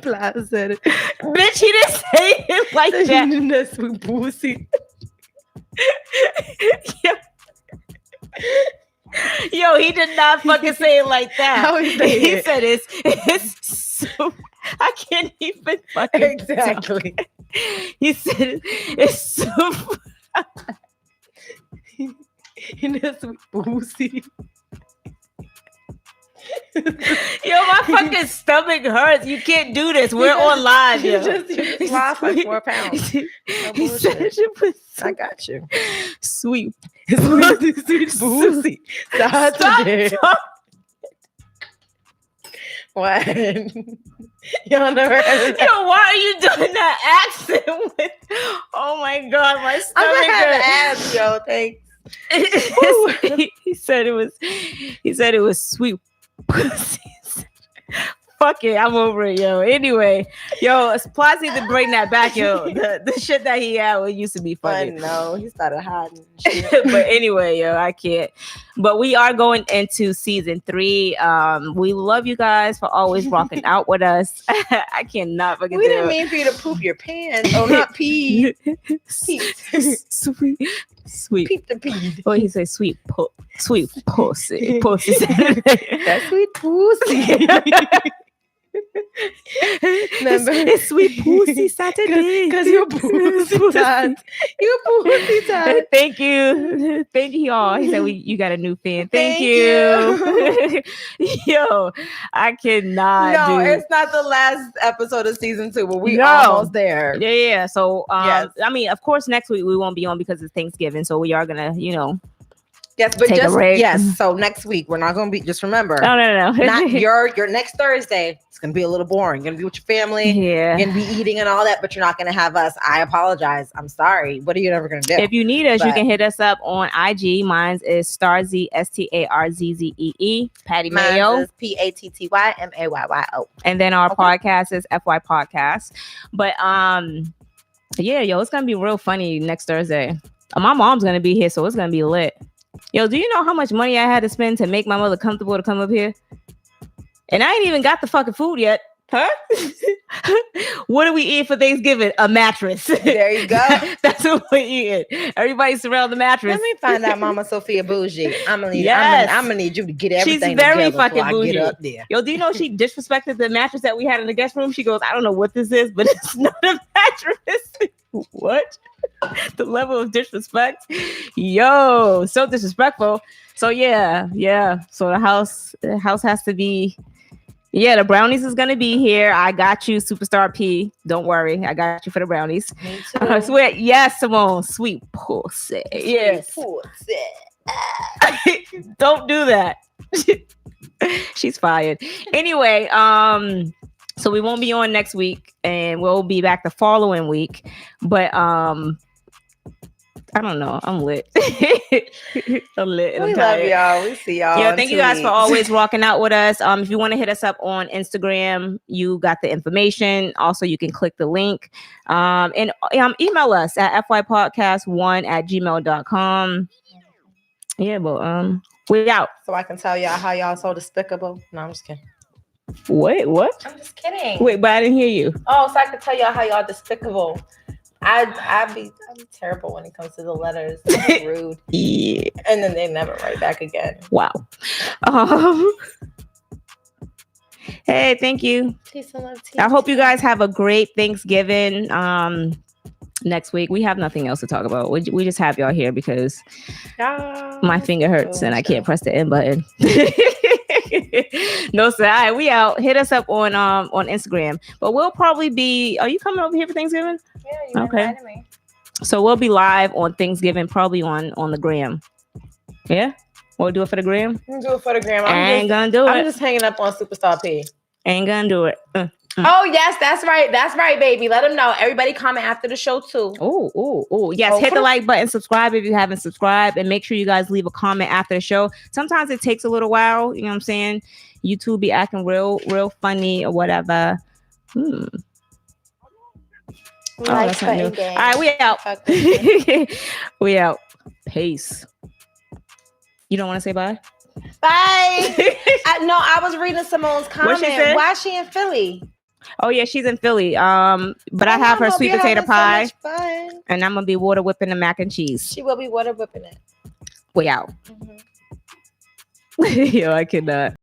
Plaza said it. Bitch, he didn't say it like that. That sweet pussy. Yo, he did not fucking say it like that. How he say He it? said it's so, I can't even fucking Exactly. He said it's so That sweet pussy. Yo, my fucking stomach hurts. You can't do this. We're on live. You Yo. just lost like 4 pounds. No He said bullshit. it was I got you. sweet. Sweet pussy. Stop Saturday. What? Y'all never heard of that? Yo, why are you doing that accent with? Oh my god, my I'm stomach gonna have to hurts. ask, yo. Thanks. He said it was. He said it was sweet pussy. Fuck it, I'm over it, yo. Anyway, yo, Plaz need to bring that back, yo. The shit that he had used to be I funny. know. He started hiding. Shit. But anyway, yo, I can't. But we are going into season 3. We love you guys for always rocking out with us. I cannot fucking We do didn't it. mean for you to poop your pants. Oh, not pee. Sweet. Peep the pee. Oh, he said sweet pussy. Pussy. That sweet pussy. Remember? It's sweet pussy Saturday. Because you're pussy tight. You pussy tight. Thank you, y'all. He said you got a new fan. Thank Thank you. Yo, I cannot. No, do. it's not the last episode of season 2, but we No. almost there. Yeah. So, Yes. I mean, of course, next week we won't be on because it's Thanksgiving. So we are gonna, Yes, but Take a just break. yes. So next week we're not gonna be. Just remember, no. not your next Thursday. It's gonna be a little boring. You're gonna be with your family. Yeah. You're gonna be eating and all that, but you're not gonna have us. I apologize. I'm sorry. What are you never gonna do? If you need us, you But- can hit us up on IG. Mine's is Starzy STARZZEE. Patty Mayo. Mine is PATTYMAYYO. And then our Okay. podcast is FY Podcast. But yeah, yo, it's gonna be real funny next Thursday. My mom's gonna be here, so it's gonna be lit. Yo, do you know how much money I had to spend to make my mother comfortable to come up here? And I ain't even got the fucking food yet. Huh? What do we eat for Thanksgiving? A mattress. There you go. That's what we're eating. Everybody surround the mattress. Let me find out, Mama Sophia Bougie. I'm gonna need. Yes. I'm gonna need you to get everything. She's very together fucking before I bougie. get up there. Yo, do you know she disrespected the mattress that we had in the guest room? She goes, I don't know what this is, but it's not a mattress. What? The level of disrespect. Yo, so disrespectful. So yeah. So the house has to be. Yeah, the brownies is gonna be here. I got you, Superstar P. Don't worry, I got you for the brownies. Me I swear, yes, Simone, sweet pussy. Yes. Don't do that. She's fired. Anyway, so we won't be on next week, and we'll be back the following week. But I don't know. I'm lit. I'm lit. And We I'm love tired. y'all. We see y'all. Yeah, in thank 2 you guys for weeks. always rocking out with us. If you want to hit us up on Instagram, you got the information. Also, you can click the link. And email us at fypodcast1@gmail.com. Yeah, but we out. So I can tell y'all how y'all so despicable. No, I'm just kidding. What? I'm just kidding. Wait, but I didn't hear you. Oh, so I can tell y'all how y'all despicable. I'd be terrible when it comes to the letters. They're rude. Yeah. And then they never write back again. Wow. Hey, thank you. Peace and love to you. I hope you guys have a great Thanksgiving. Next week we have nothing else to talk about. We just have y'all here because my finger hurts and I can't press the end button. No, sir. All right, we out. Hit us up on Instagram. But we'll probably be. Are you coming over here for Thanksgiving? Yeah, you invited me. So we'll be live on Thanksgiving, probably on the gram. Yeah, we'll do it for the gram. I'm gonna do it for the gram. I'm just hanging up on Superstar P. Ain't gonna do it. Oh yes, that's right, baby. Let them know. Everybody comment after the show too. Oh, yes. Hit the like button, subscribe if you haven't subscribed, and make sure you guys leave a comment after the show. Sometimes it takes a little while, you know what I'm saying? YouTube be acting real funny or whatever. That's not new. All right, we out. We out. Peace. You don't want to say bye? Bye. I was reading Simone's comment. Why is she in Philly? Oh yeah, she's in Philly. But I have her sweet potato pie, so much fun. and I'm gonna be water whipping the mac and cheese. She will be water whipping it. We out. Yo, I cannot.